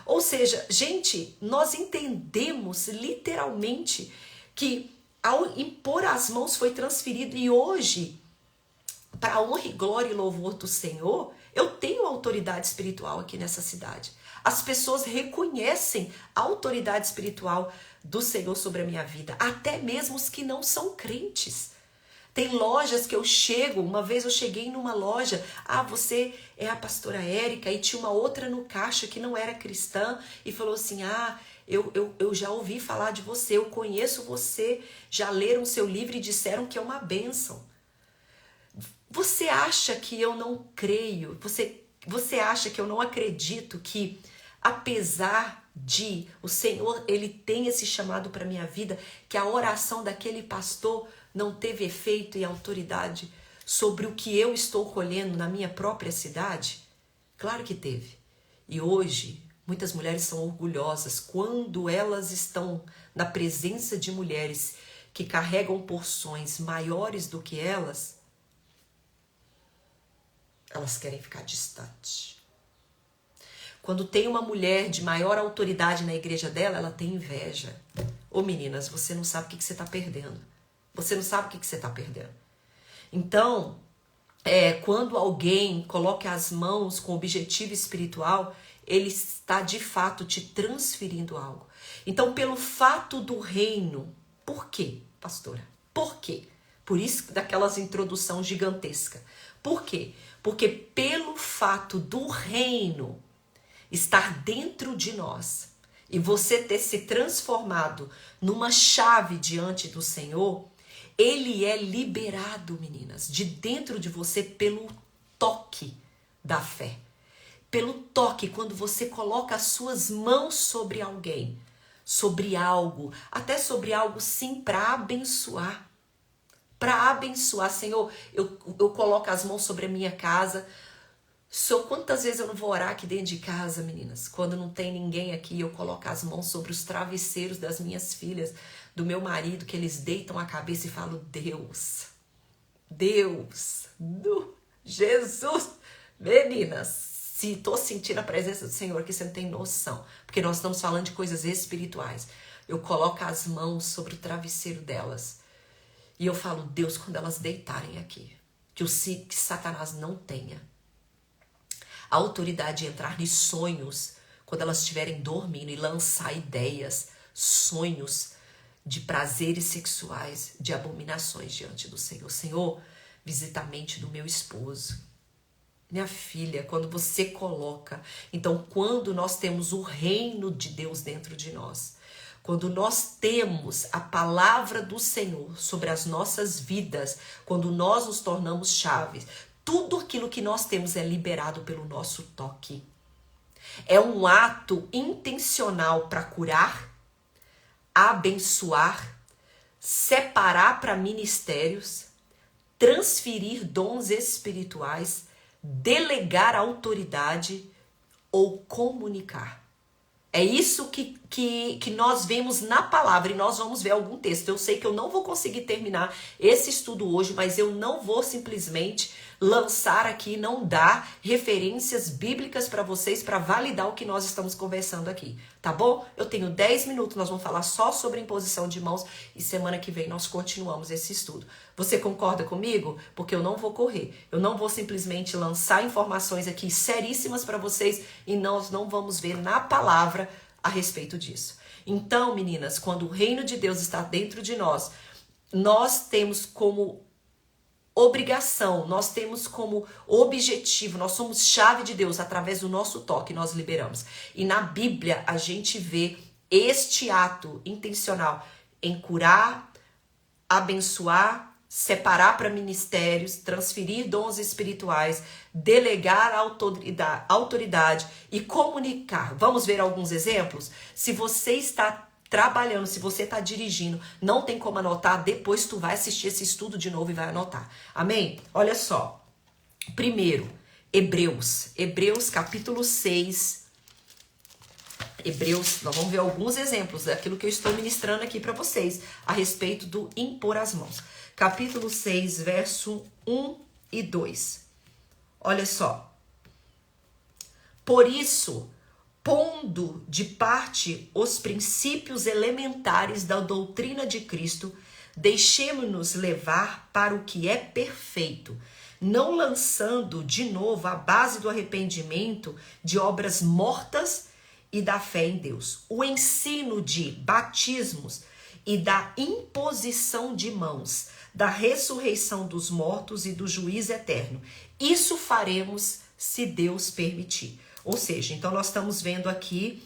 Ou seja, gente, nós entendemos literalmente que ao impor as mãos foi transferido. E hoje, para a honra e glória e louvor do Senhor, eu tenho autoridade espiritual aqui nessa cidade. As pessoas reconhecem a autoridade espiritual do Senhor sobre a minha vida, até mesmo os que não são crentes. Tem lojas que eu chego, uma vez eu cheguei numa loja, você é a pastora Érica, e tinha uma outra no caixa que não era cristã, e falou assim: eu já ouvi falar de você, eu conheço você, já leram seu livro e disseram que é uma bênção. Você acha que eu não creio? Você acha que eu não acredito que, apesar o Senhor, ele tem esse chamado para minha vida, que a oração daquele pastor não teve efeito e autoridade sobre o que eu estou colhendo na minha própria cidade? Claro que teve. E hoje, muitas mulheres são orgulhosas quando elas estão na presença de mulheres que carregam porções maiores do que elas querem ficar distantes. Quando tem uma mulher de maior autoridade na igreja dela, ela tem inveja. Ô meninas, você não sabe o que você está perdendo. Você não sabe o que você está perdendo. Então, quando alguém coloca as mãos com objetivo espiritual, ele está de fato te transferindo algo. Então, pelo fato do reino, por quê, pastora? Por quê? Por isso daquelas introdução gigantesca. Por quê? Porque pelo fato do reino estar dentro de nós e você ter se transformado numa chave diante do Senhor, ele é liberado, meninas, de dentro de você pelo toque da fé. Pelo toque, quando você coloca as suas mãos sobre alguém, sobre algo, até sobre algo sim, para abençoar. Para abençoar, Senhor, eu coloco as mãos sobre a minha casa. Quantas vezes eu não vou orar aqui dentro de casa, meninas? Quando não tem ninguém aqui, eu coloco as mãos sobre os travesseiros das minhas filhas, do meu marido, que eles deitam a cabeça e falam, Deus, Jesus, meninas, se estou sentindo a presença do Senhor aqui, você não tem noção, porque nós estamos falando de coisas espirituais. Eu coloco as mãos sobre o travesseiro delas e eu falo, Deus, quando elas deitarem aqui, que Satanás não tenha a autoridade de entrar em sonhos quando elas estiverem dormindo e lançar ideias, sonhos de prazeres sexuais, de abominações diante do Senhor. Senhor, visita a mente do meu esposo. Minha filha, quando você coloca... Então, quando nós temos o reino de Deus dentro de nós, quando nós temos a palavra do Senhor sobre as nossas vidas, quando nós nos tornamos chaves, tudo aquilo que nós temos é liberado pelo nosso toque. É um ato intencional para curar, abençoar, separar para ministérios, transferir dons espirituais, delegar autoridade ou comunicar. É isso que nós vemos na palavra e nós vamos ver algum texto. Eu sei que eu não vou conseguir terminar esse estudo hoje, mas eu não vou simplesmente lançar aqui, não dar referências bíblicas para vocês para validar o que nós estamos conversando aqui, tá bom? Eu tenho 10 minutos, nós vamos falar só sobre imposição de mãos e semana que vem nós continuamos esse estudo. Você concorda comigo? Porque eu não vou correr, eu não vou simplesmente lançar informações aqui seríssimas para vocês e nós não vamos ver na palavra a respeito disso. Então, meninas, quando o reino de Deus está dentro de nós, nós temos como obrigação, nós temos como objetivo, nós somos chave de Deus, através do nosso toque nós liberamos. E na Bíblia a gente vê este ato intencional em curar, abençoar, separar para ministérios, transferir dons espirituais, delegar autoridade e comunicar. Vamos ver alguns exemplos? Se você está trabalhando, se você está dirigindo, não tem como anotar, depois tu vai assistir esse estudo de novo e vai anotar. Amém? Olha só. Primeiro, Hebreus capítulo 6. Hebreus, nós vamos ver alguns exemplos daquilo que eu estou ministrando aqui para vocês a respeito do impor as mãos. Capítulo 6, verso 1 e 2. Olha só. Por isso, pondo de parte os princípios elementares da doutrina de Cristo, deixemo-nos levar para o que é perfeito, não lançando de novo a base do arrependimento de obras mortas e da fé em Deus. O ensino de batismos e da imposição de mãos, da ressurreição dos mortos e do juízo eterno. Isso faremos se Deus permitir. Ou seja, então nós estamos vendo aqui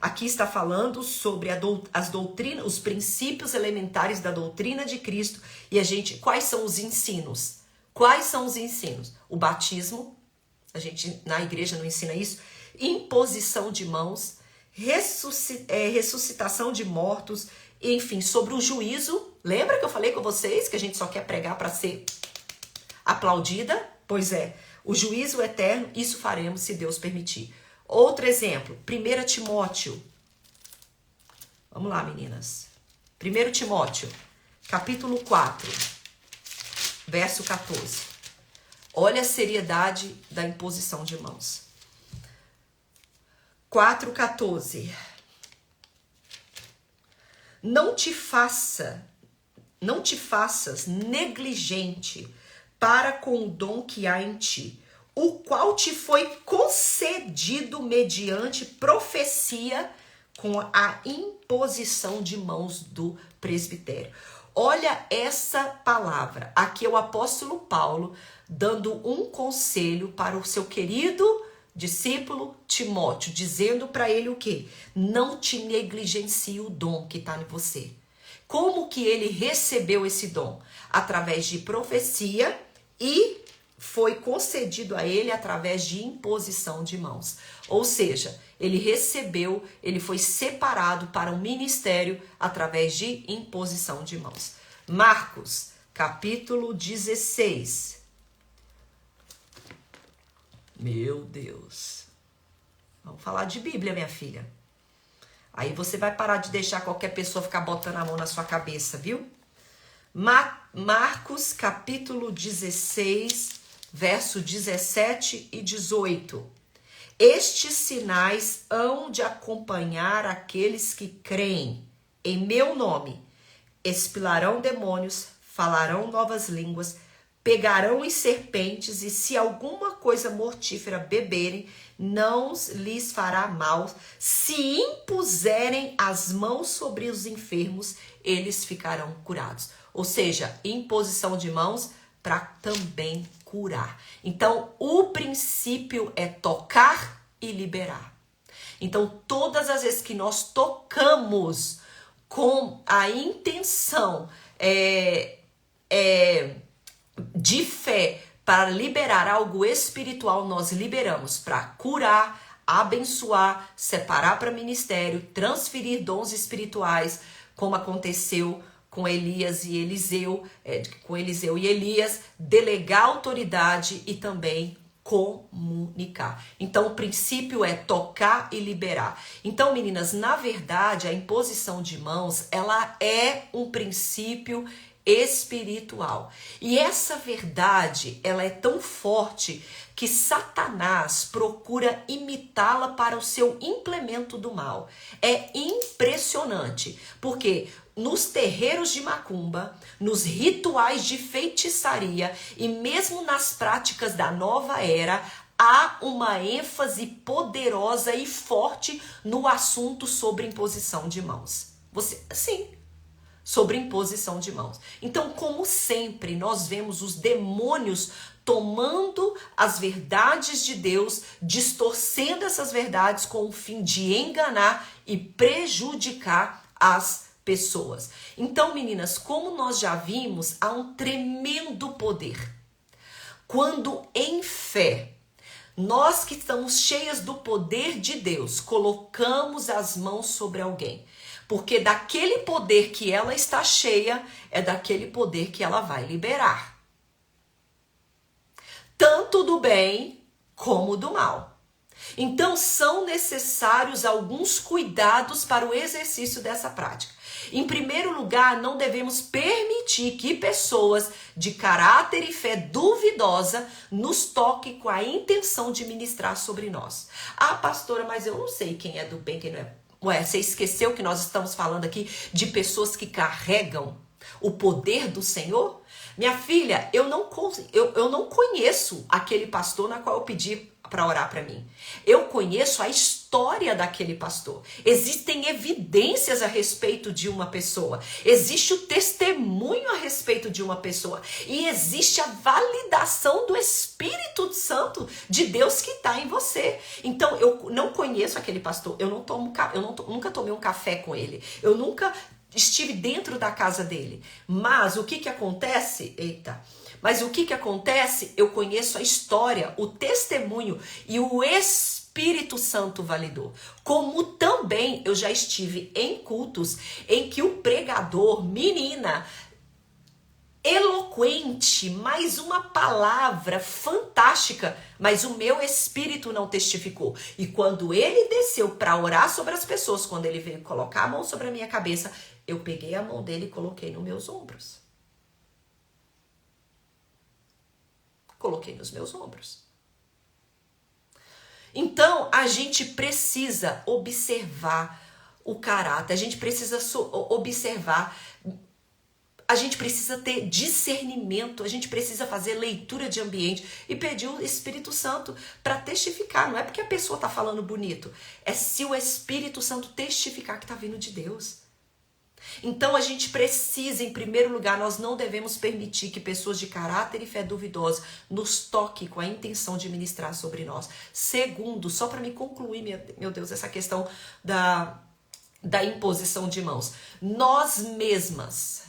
aqui está falando sobre as doutrinas, os princípios elementares da doutrina de Cristo e quais são os ensinos? Quais são os ensinos? O batismo, a gente na igreja não ensina isso, imposição de mãos, ressuscitação de mortos, enfim, sobre o juízo. Lembra que eu falei com vocês que a gente só quer pregar para ser aplaudida? Pois é, o juízo eterno, isso faremos se Deus permitir. Outro exemplo, 1 Timóteo. Vamos lá, meninas. 1 Timóteo, capítulo 4, verso 14. Olha a seriedade da imposição de mãos. 4,14. Não te faças negligente para com o dom que há em ti, o qual te foi concedido mediante profecia com a imposição de mãos do presbitério. Olha essa palavra. Aqui é o apóstolo Paulo dando um conselho para o seu querido discípulo Timóteo, dizendo para ele o quê? Não te negligencie o dom que está em você. Como que ele recebeu esse dom? Através de profecia e foi concedido a ele através de imposição de mãos. Ou seja, ele recebeu, ele foi separado para um ministério através de imposição de mãos. Marcos, capítulo 16. Meu Deus. Vamos falar de Bíblia, minha filha. Aí você vai parar de deixar qualquer pessoa ficar botando a mão na sua cabeça, viu? Marcos, capítulo 16, verso 17 e 18. Estes sinais hão de acompanhar aqueles que creem em meu nome. Expilarão demônios, falarão novas línguas, pegarão em serpentes, e se alguma coisa mortífera beberem, não lhes fará mal. Se impuserem as mãos sobre os enfermos, eles ficarão curados. Ou seja, imposição de mãos para também curar. Então, o princípio é tocar e liberar. Então, todas as vezes que nós tocamos com a intenção de fé para liberar algo espiritual, nós liberamos para curar, abençoar, separar para ministério, transferir dons espirituais, como aconteceu com Elias e Eliseu, com Eliseu e Elias, delegar autoridade e também comunicar. Então, o princípio é tocar e liberar. Então, meninas, na verdade, a imposição de mãos, ela é um princípio espiritual. E essa verdade, ela é tão forte que Satanás procura imitá-la para o seu implemento do mal. É impressionante, porque nos terreiros de macumba, nos rituais de feitiçaria e mesmo nas práticas da nova era, há uma ênfase poderosa e forte no assunto sobre imposição de mãos. Sim, sobre imposição de mãos. Então, como sempre, nós vemos os demônios tomando as verdades de Deus, distorcendo essas verdades com o fim de enganar e prejudicar as pessoas. Então, meninas, como nós já vimos, há um tremendo poder. Quando em fé, nós que estamos cheias do poder de Deus, colocamos as mãos sobre alguém, porque daquele poder que ela está cheia, é daquele poder que ela vai liberar. Tanto do bem como do mal. Então, são necessários alguns cuidados para o exercício dessa prática. Em primeiro lugar, não devemos permitir que pessoas de caráter e fé duvidosa nos toquem com a intenção de ministrar sobre nós. Ah, pastora, mas eu não sei quem é do bem, quem não é. Ué, você esqueceu que nós estamos falando aqui de pessoas que carregam o poder do Senhor? Minha filha, eu não conheço aquele pastor na qual eu pedi para orar para mim. Eu conheço a história daquele pastor. Existem evidências a respeito de uma pessoa. Existe o testemunho a respeito de uma pessoa. E existe a validação do Espírito Santo de Deus que está em você. Então, eu não conheço aquele pastor. Eu nunca tomei um café com ele. Eu nunca estive dentro da casa dele. Mas o que acontece? Mas o que acontece? Eu conheço a história, o testemunho e o Espírito Espírito Santo validou. Como também eu já estive em cultos em que o pregador, menina, eloquente, mais uma palavra fantástica, mas o meu espírito não testificou. E quando ele desceu para orar sobre as pessoas, quando ele veio colocar a mão sobre a minha cabeça, eu peguei a mão dele e coloquei nos meus ombros. Coloquei nos meus ombros. Então, a gente precisa observar o caráter, a gente precisa observar. A gente precisa ter discernimento, a gente precisa fazer leitura de ambiente e pedir o Espírito Santo para testificar. Não é porque a pessoa está falando bonito, é se o Espírito Santo testificar que está vindo de Deus. Então a gente precisa, em primeiro lugar, nós não devemos permitir que pessoas de caráter e fé duvidosa nos toquem com a intenção de ministrar sobre nós. Segundo, só para me concluir, meu Deus, essa questão da imposição de mãos. Nós mesmas...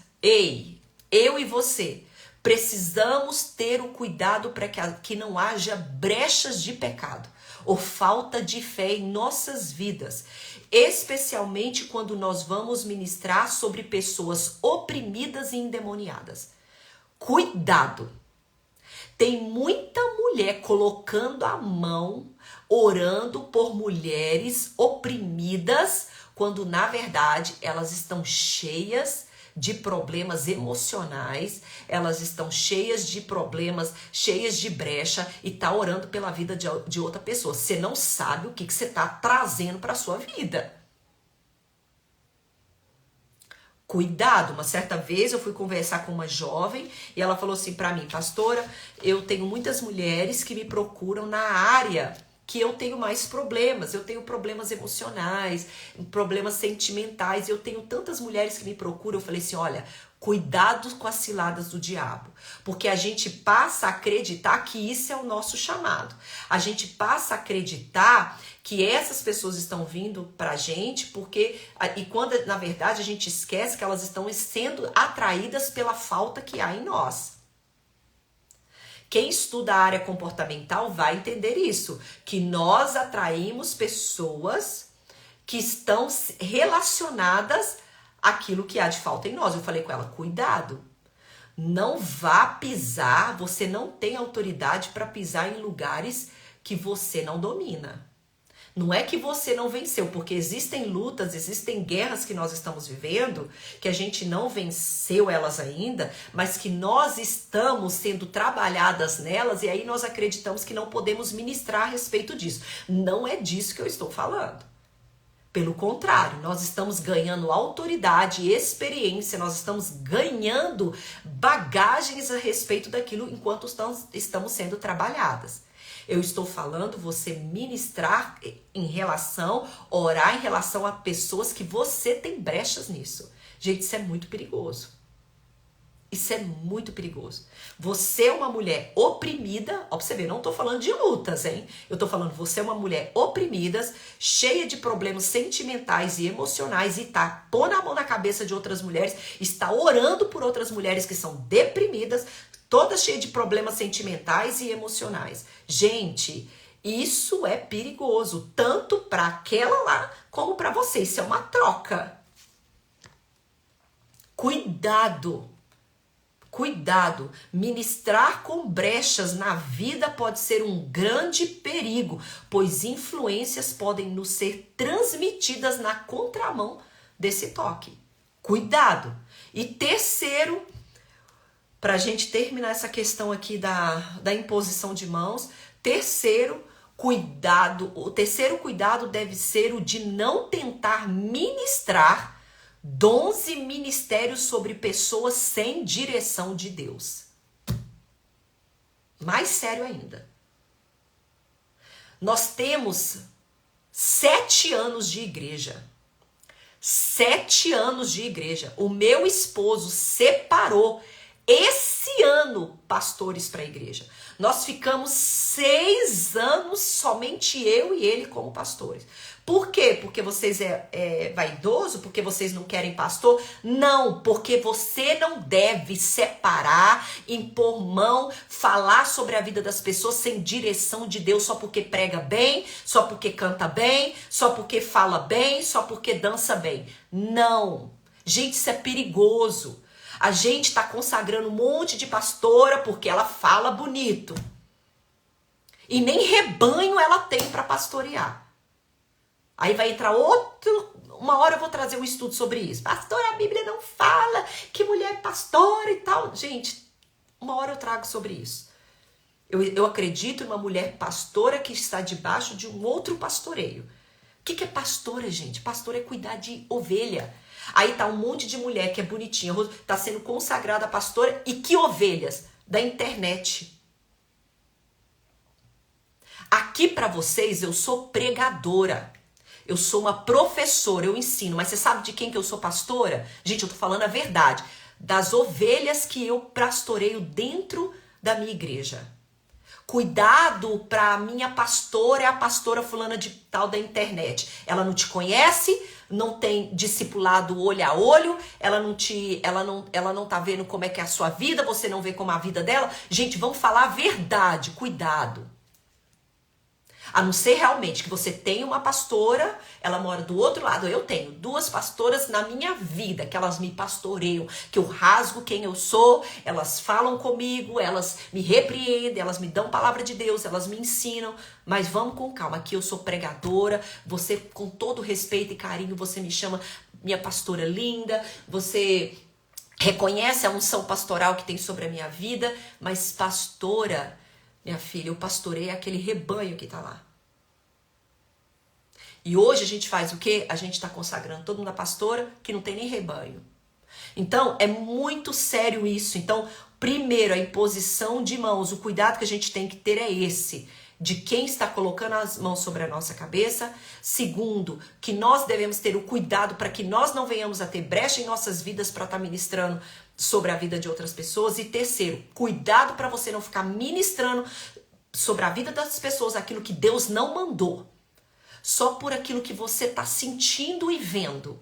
eu e você precisamos ter o cuidado para que não haja brechas de pecado ou falta de fé em nossas vidas, especialmente quando nós vamos ministrar sobre pessoas oprimidas e endemoniadas. Cuidado! Tem muita mulher colocando a mão, orando por mulheres oprimidas, quando na verdade elas estão cheias de problemas emocionais, elas estão cheias de problemas, cheias de brecha e tá orando pela vida de outra pessoa. Você não sabe o que você tá trazendo para sua vida. Cuidado, uma certa vez eu fui conversar com uma jovem e ela falou assim para mim: pastora, eu tenho muitas mulheres que me procuram na área que eu tenho mais problemas, eu tenho problemas emocionais, problemas sentimentais, eu tenho tantas mulheres que me procuram. Eu falei assim, olha, cuidado com as ciladas do diabo, porque a gente passa a acreditar que isso é o nosso chamado, a gente passa a acreditar que essas pessoas estão vindo pra gente, e quando na verdade a gente esquece que elas estão sendo atraídas pela falta que há em nós. Quem estuda a área comportamental vai entender isso, que nós atraímos pessoas que estão relacionadas àquilo que há de falta em nós. Eu falei com ela, cuidado, não vá pisar, você não tem autoridade para pisar em lugares que você não domina. Não é que você não venceu, porque existem lutas, existem guerras que nós estamos vivendo, que a gente não venceu elas ainda, mas que nós estamos sendo trabalhadas nelas e aí nós acreditamos que não podemos ministrar a respeito disso. Não é disso que eu estou falando. Pelo contrário, nós estamos ganhando autoridade e experiência, nós estamos ganhando bagagens a respeito daquilo enquanto estamos sendo trabalhadas. Eu estou falando você ministrar em relação, orar em relação a pessoas que você tem brechas nisso. Gente, isso é muito perigoso. Isso é muito perigoso. Você é uma mulher oprimida, ó, pra você ver, não tô falando de lutas, hein? Eu tô falando, você é uma mulher oprimida, cheia de problemas sentimentais e emocionais e tá pondo a mão na cabeça de outras mulheres, está orando por outras mulheres que são deprimidas, toda cheia de problemas sentimentais e emocionais. Gente, isso é perigoso, tanto para aquela lá como para você. Isso é uma troca. Cuidado. Cuidado. Ministrar com brechas na vida pode ser um grande perigo, pois influências podem nos ser transmitidas na contramão desse toque. Cuidado. E terceiro, para a gente terminar essa questão aqui da imposição de mãos, o terceiro cuidado deve ser o de não tentar ministrar dons e ministérios sobre pessoas sem direção de Deus. Mais sério ainda. Nós temos 7 anos de igreja. 7 anos de igreja. O meu esposo separou esse ano pastores para a igreja. Nós ficamos 6 anos, somente eu e ele como pastores. Por quê? Porque vocês é vaidoso? Porque vocês não querem pastor? Não, porque você não deve separar, impor mão, falar sobre a vida das pessoas sem direção de Deus só porque prega bem, só porque canta bem, só porque fala bem, só porque dança bem. Não. Gente, isso é perigoso. A gente está consagrando um monte de pastora porque ela fala bonito. E nem rebanho ela tem para pastorear. Aí vai entrar uma hora eu vou trazer um estudo sobre isso. Pastora, a Bíblia não fala que mulher é pastora e tal. Gente, uma hora eu trago sobre isso. Eu acredito em uma mulher pastora que está debaixo de um outro pastoreio. O que é pastora, gente? Pastora é cuidar de ovelha. Aí tá um monte de mulher que é bonitinha, tá sendo consagrada pastora. E que ovelhas? Da internet. Aqui para vocês eu sou pregadora. Eu sou uma professora, eu ensino. Mas você sabe de quem que eu sou pastora? Gente, eu tô falando a verdade. Das ovelhas que eu pastoreio dentro da minha igreja. Cuidado pra minha pastora, é a pastora fulana de tal da internet. Ela não te conhece, não tem discipulado olho a olho, ela não tá vendo como é que é a sua vida, você não vê como é a vida dela. Gente, vamos falar a verdade, cuidado. A não ser realmente que você tenha uma pastora, ela mora do outro lado. Eu tenho 2 pastoras na minha vida, que elas me pastoreiam, que eu rasgo quem eu sou, elas falam comigo, elas me repreendem, elas me dão palavra de Deus, elas me ensinam. Mas vamos com calma, aqui eu sou pregadora, você com todo respeito e carinho, você me chama minha pastora linda, você reconhece a unção pastoral que tem sobre a minha vida, mas pastora... Minha filha, eu pastorei aquele rebanho que tá lá. E hoje a gente faz o quê? A gente tá consagrando todo mundo a pastora que não tem nem rebanho. Então, é muito sério isso. Então, primeiro, a imposição de mãos, o cuidado que a gente tem que ter é esse. De quem está colocando as mãos sobre a nossa cabeça. Segundo, que nós devemos ter o cuidado para que nós não venhamos a ter brecha em nossas vidas para estar ministrando sobre a vida de outras pessoas. E terceiro, cuidado para você não ficar ministrando sobre a vida das pessoas aquilo que Deus não mandou. Só por aquilo que você está sentindo e vendo.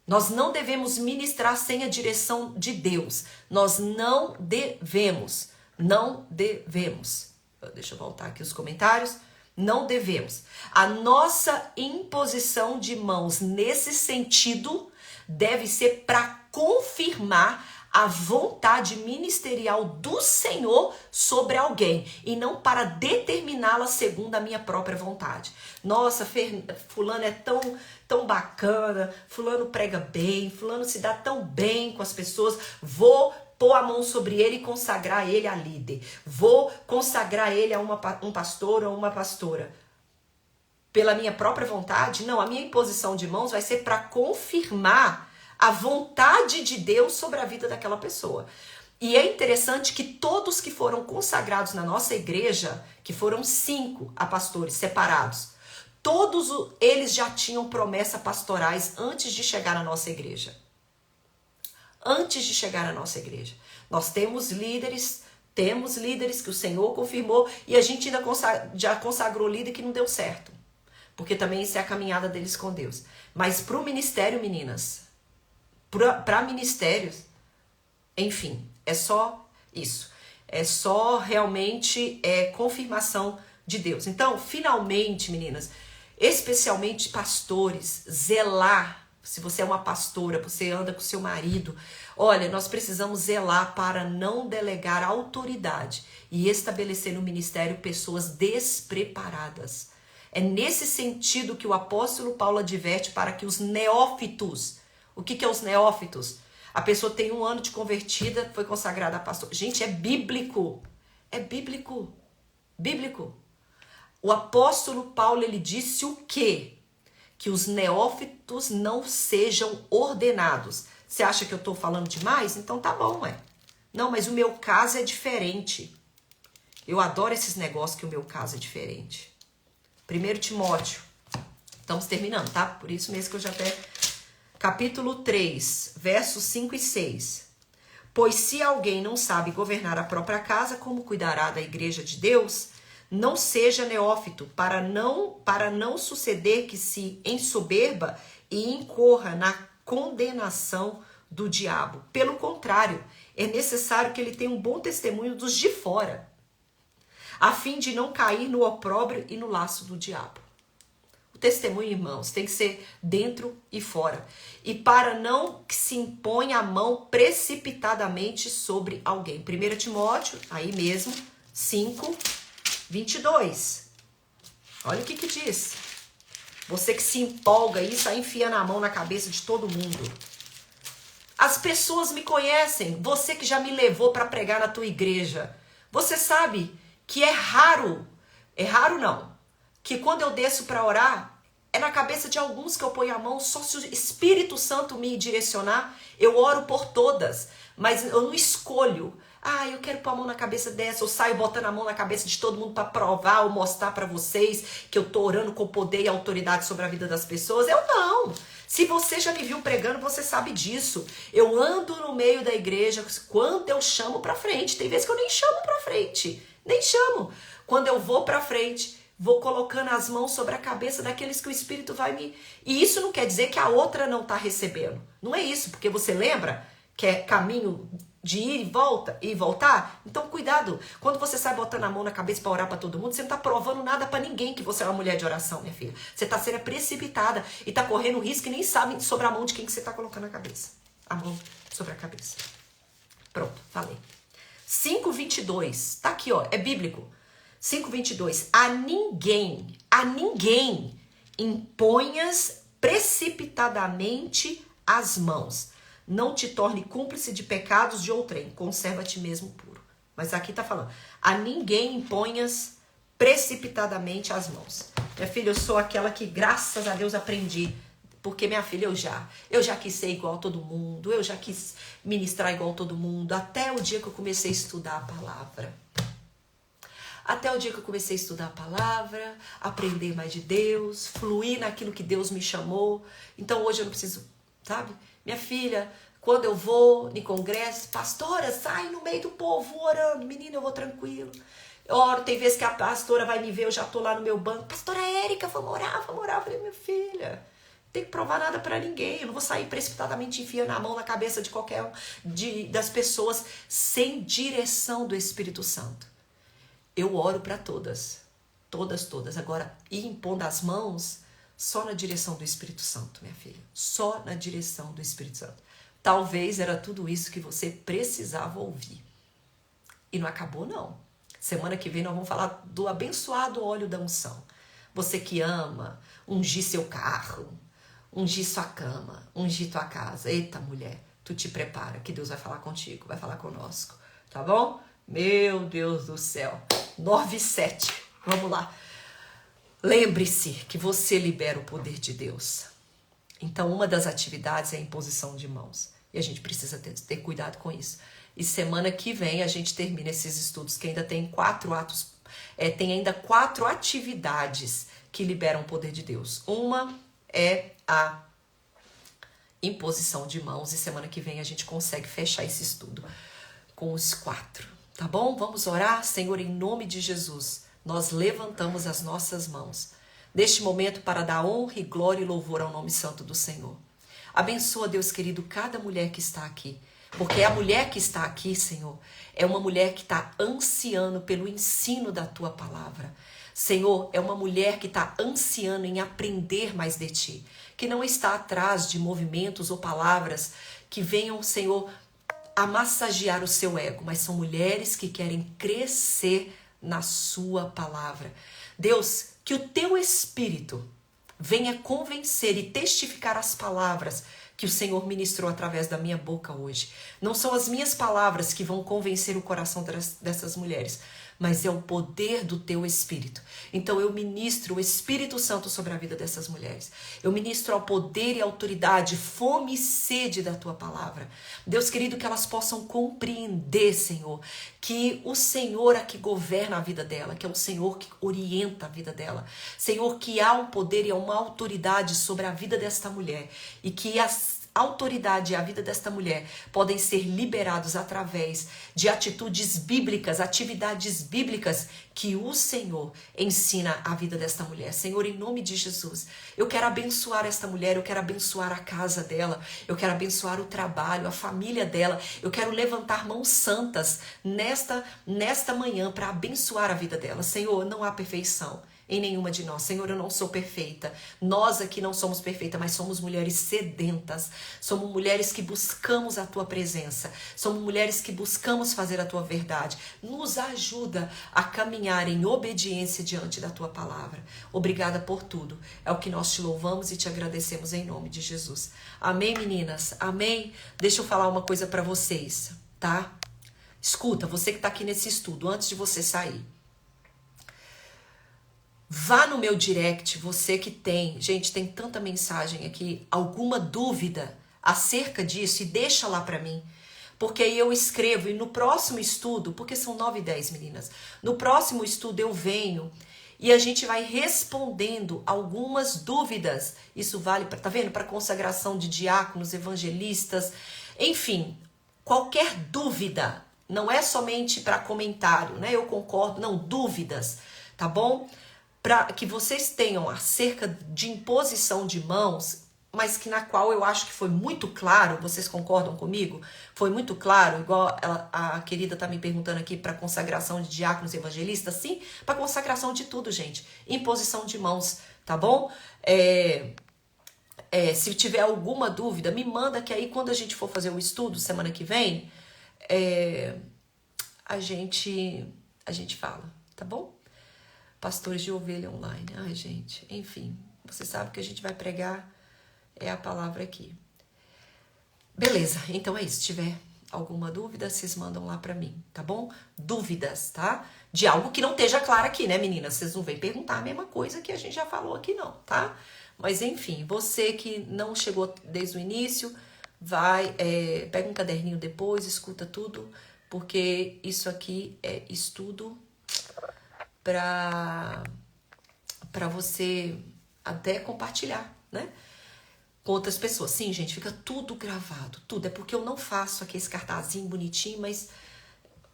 Nós não devemos ministrar sem a direção de Deus. Nós não devemos. Não devemos. Deixa eu voltar aqui os comentários. Não devemos. A nossa imposição de mãos nesse sentido deve ser para confirmar a vontade ministerial do Senhor sobre alguém e não para determiná-la segundo a minha própria vontade. Nossa, fulano é tão bacana, fulano prega bem, fulano se dá tão bem com as pessoas, vou pôr a mão sobre ele e consagrar ele a líder. Vou consagrar ele a um pastor ou uma pastora. Pela minha própria vontade? Não, a minha imposição de mãos vai ser para confirmar a vontade de Deus sobre a vida daquela pessoa. E é interessante que todos que foram consagrados na nossa igreja, que foram 5 a pastores separados, todos eles já tinham promessas pastorais antes de chegar na nossa igreja. Antes de chegar na nossa igreja. Nós temos líderes que o Senhor confirmou e a gente ainda já consagrou líder que não deu certo. Porque também isso é a caminhada deles com Deus. Mas para o ministério, meninas, para ministérios, enfim, é só isso. É só realmente confirmação de Deus. Então, finalmente, meninas, especialmente pastores, zelar. Se você é uma pastora, você anda com seu marido, olha, nós precisamos zelar para não delegar autoridade e estabelecer no ministério pessoas despreparadas. É nesse sentido que o apóstolo Paulo adverte para que os neófitos, o que é os neófitos? A pessoa tem 1 ano de convertida, foi consagrada a pastor. Gente, é bíblico. É bíblico. Bíblico. O apóstolo Paulo, ele disse o quê? Que os neófitos não sejam ordenados. Você acha que eu estou falando demais? Então tá bom, ué. Não, mas o meu caso é diferente. Eu adoro esses negócios que o meu caso é diferente. 1 Timóteo. Estamos terminando, tá? Por isso mesmo que eu já até... Capítulo 3, versos 5 e 6. Pois se alguém não sabe governar a própria casa, como cuidará da igreja de Deus? Não seja neófito, para não suceder que se ensoberba e incorra na condenação do diabo. Pelo contrário, é necessário que ele tenha um bom testemunho dos de fora, a fim de não cair no opróbrio e no laço do diabo. O testemunho, irmãos, tem que ser dentro e fora. E para não que se imponha a mão precipitadamente sobre alguém. 1 Timóteo, aí mesmo, 5:22. Olha o que diz. Você que se empolga e sai enfiando a mão na cabeça de todo mundo. As pessoas me conhecem. Você que já me levou para pregar na tua igreja. Você sabe que é raro não, que quando eu desço para orar, é na cabeça de alguns que eu ponho a mão, só se o Espírito Santo me direcionar, eu oro por todas, mas eu não escolho. Eu quero pôr a mão na cabeça dessa, eu saio botando a mão na cabeça de todo mundo para provar ou mostrar para vocês que eu tô orando com poder e autoridade sobre a vida das pessoas. Eu não. Se você já me viu pregando, você sabe disso. Eu ando no meio da igreja quando eu chamo para frente. Tem vezes que eu nem chamo para frente. Nem chamo. Quando eu vou para frente, vou colocando as mãos sobre a cabeça daqueles que o Espírito vai me... E isso não quer dizer que a outra não está recebendo. Não é isso, porque você lembra que é caminho de ir e voltar? Então, cuidado. Quando você sai botando a mão na cabeça para orar para todo mundo, você não está provando nada para ninguém que você é uma mulher de oração, minha filha. Você está sendo precipitada e está correndo risco e nem sabe sobre a mão de quem que você está colocando a cabeça. A mão sobre a cabeça. Pronto, falei. 5:22. Tá aqui, ó. É bíblico. 5:22. A ninguém imponhas precipitadamente as mãos. Não te torne cúmplice de pecados de outrem. Conserva a ti mesmo puro. Mas aqui tá falando. A ninguém imponhas precipitadamente as mãos. Minha filha, eu sou aquela que, graças a Deus, aprendi. Porque, minha filha, eu já quis ser igual a todo mundo. Eu já quis ministrar igual a todo mundo. Até o dia que eu comecei a estudar a palavra. Até o dia que eu comecei a estudar a palavra, aprender mais de Deus, fluir naquilo que Deus me chamou. Então hoje eu não preciso, sabe? Minha filha, quando eu vou em congresso, pastora, sai no meio do povo orando. Menina, eu vou tranquilo. Eu oro, tem vezes que a pastora vai me ver, eu já tô lá no meu banco. Pastora Érica, vamos orar. Eu falei, minha filha, não tem que provar nada pra ninguém. Eu não vou sair precipitadamente enfiando a mão na cabeça de qualquer um das pessoas sem direção do Espírito Santo. Eu oro para todas. Agora, ir impondo as mãos só na direção do Espírito Santo, minha filha. Só na direção do Espírito Santo. Talvez era tudo isso que você precisava ouvir. E não acabou, não. Semana que vem nós vamos falar do abençoado óleo da unção. Você que ama ungir seu carro, ungir sua cama, ungir tua casa. Eita, mulher, tu te prepara que Deus vai falar contigo, vai falar conosco. Tá bom? Meu Deus do céu. 9:07. Vamos lá. Lembre-se que você libera o poder de Deus. Então, uma das atividades é a imposição de mãos. E a gente precisa ter cuidado com isso. E semana que vem a gente termina esses estudos, que ainda tem 4 atos. Tem ainda 4 atividades que liberam o poder de Deus. Uma é a imposição de mãos. E semana que vem a gente consegue fechar esse estudo com os 4. Tá bom? Vamos orar? Senhor, em nome de Jesus, nós levantamos as nossas mãos neste momento para dar honra e glória e louvor ao nome santo do Senhor. Abençoa, Deus querido, cada mulher que está aqui, porque a mulher que está aqui, Senhor, é uma mulher que está ansiando pelo ensino da Tua palavra. Senhor, é uma mulher que está ansiando em aprender mais de Ti, que não está atrás de movimentos ou palavras que venham, Senhor, a massagear o seu ego, mas são mulheres que querem crescer na sua palavra. Deus, que o teu Espírito venha convencer e testificar as palavras que o Senhor ministrou através da minha boca hoje. Não são as minhas palavras que vão convencer o coração dessas mulheres, mas é o poder do teu Espírito. Então eu ministro o Espírito Santo sobre a vida dessas mulheres. Eu ministro ao poder e autoridade, fome e sede da tua palavra. Deus querido, que elas possam compreender, Senhor, que o Senhor é que governa a vida dela, que é o Senhor que orienta a vida dela. Senhor, que há um poder e uma autoridade sobre a vida desta mulher e que autoridade e a vida desta mulher podem ser liberados através de atitudes bíblicas, atividades bíblicas que o Senhor ensina à vida desta mulher. Senhor, em nome de Jesus, eu quero abençoar esta mulher, eu quero abençoar a casa dela, eu quero abençoar o trabalho, a família dela, eu quero levantar mãos santas nesta manhã para abençoar a vida dela. Senhor, não há perfeição em nenhuma de nós. Senhor, eu não sou perfeita. Nós aqui não somos perfeitas, mas somos mulheres sedentas. Somos mulheres que buscamos a tua presença. Somos mulheres que buscamos fazer a tua verdade. Nos ajuda a caminhar em obediência diante da tua palavra. Obrigada por tudo. É o que nós te louvamos e te agradecemos em nome de Jesus. Amém, meninas? Amém? Deixa eu falar uma coisa para vocês, tá? Escuta, você que tá aqui nesse estudo, antes de você sair. Vá no meu direct, você que tem, gente, tem tanta mensagem aqui, alguma dúvida acerca disso, e deixa lá pra mim, porque aí eu escrevo, e no próximo estudo, porque são 9h10, meninas, no próximo estudo eu venho e a gente vai respondendo algumas dúvidas. Isso vale, tá vendo, para consagração de diáconos, evangelistas, enfim, qualquer dúvida, não é somente para comentário, né? Eu concordo, não, dúvidas, tá bom? Para que vocês tenham acerca de imposição de mãos, mas que na qual eu acho que foi muito claro, vocês concordam comigo? Foi muito claro, igual a querida tá me perguntando aqui para consagração de diáconos e evangelistas, sim, para consagração de tudo, gente. Imposição de mãos, tá bom? Se tiver alguma dúvida, me manda que aí quando a gente for fazer o estudo semana que vem, a gente fala, tá bom? Pastores de ovelha online. Ai, gente, enfim, você sabe que a gente vai pregar é a palavra aqui. Beleza, então é isso. Se tiver alguma dúvida, vocês mandam lá pra mim, tá bom? Dúvidas, tá? De algo que não esteja claro aqui, né, meninas? Vocês não vêm perguntar a mesma coisa que a gente já falou aqui, não, tá? Mas enfim, você que não chegou desde o início, pega um caderninho depois, escuta tudo, porque isso aqui é estudo para você até compartilhar, né? Com outras pessoas. Sim, gente, fica tudo gravado, tudo. É porque eu não faço aqui esse cartazinho bonitinho, mas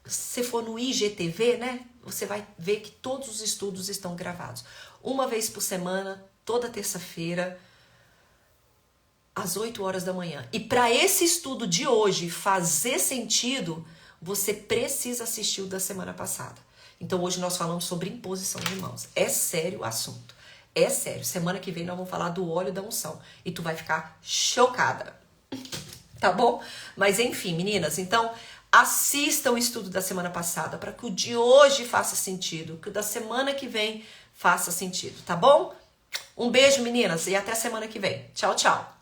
se for no IGTV, né? Você vai ver que todos os estudos estão gravados. Uma vez por semana, toda terça-feira, às 8h da manhã. E para esse estudo de hoje fazer sentido, você precisa assistir o da semana passada. Então hoje nós falamos sobre imposição de mãos. É sério o assunto. É sério. Semana que vem nós vamos falar do óleo da unção. E tu vai ficar chocada. Tá bom? Mas enfim, meninas, então assista o estudo da semana passada para que o de hoje faça sentido. Que o da semana que vem faça sentido. Tá bom? Um beijo, meninas. E até semana que vem. Tchau, tchau.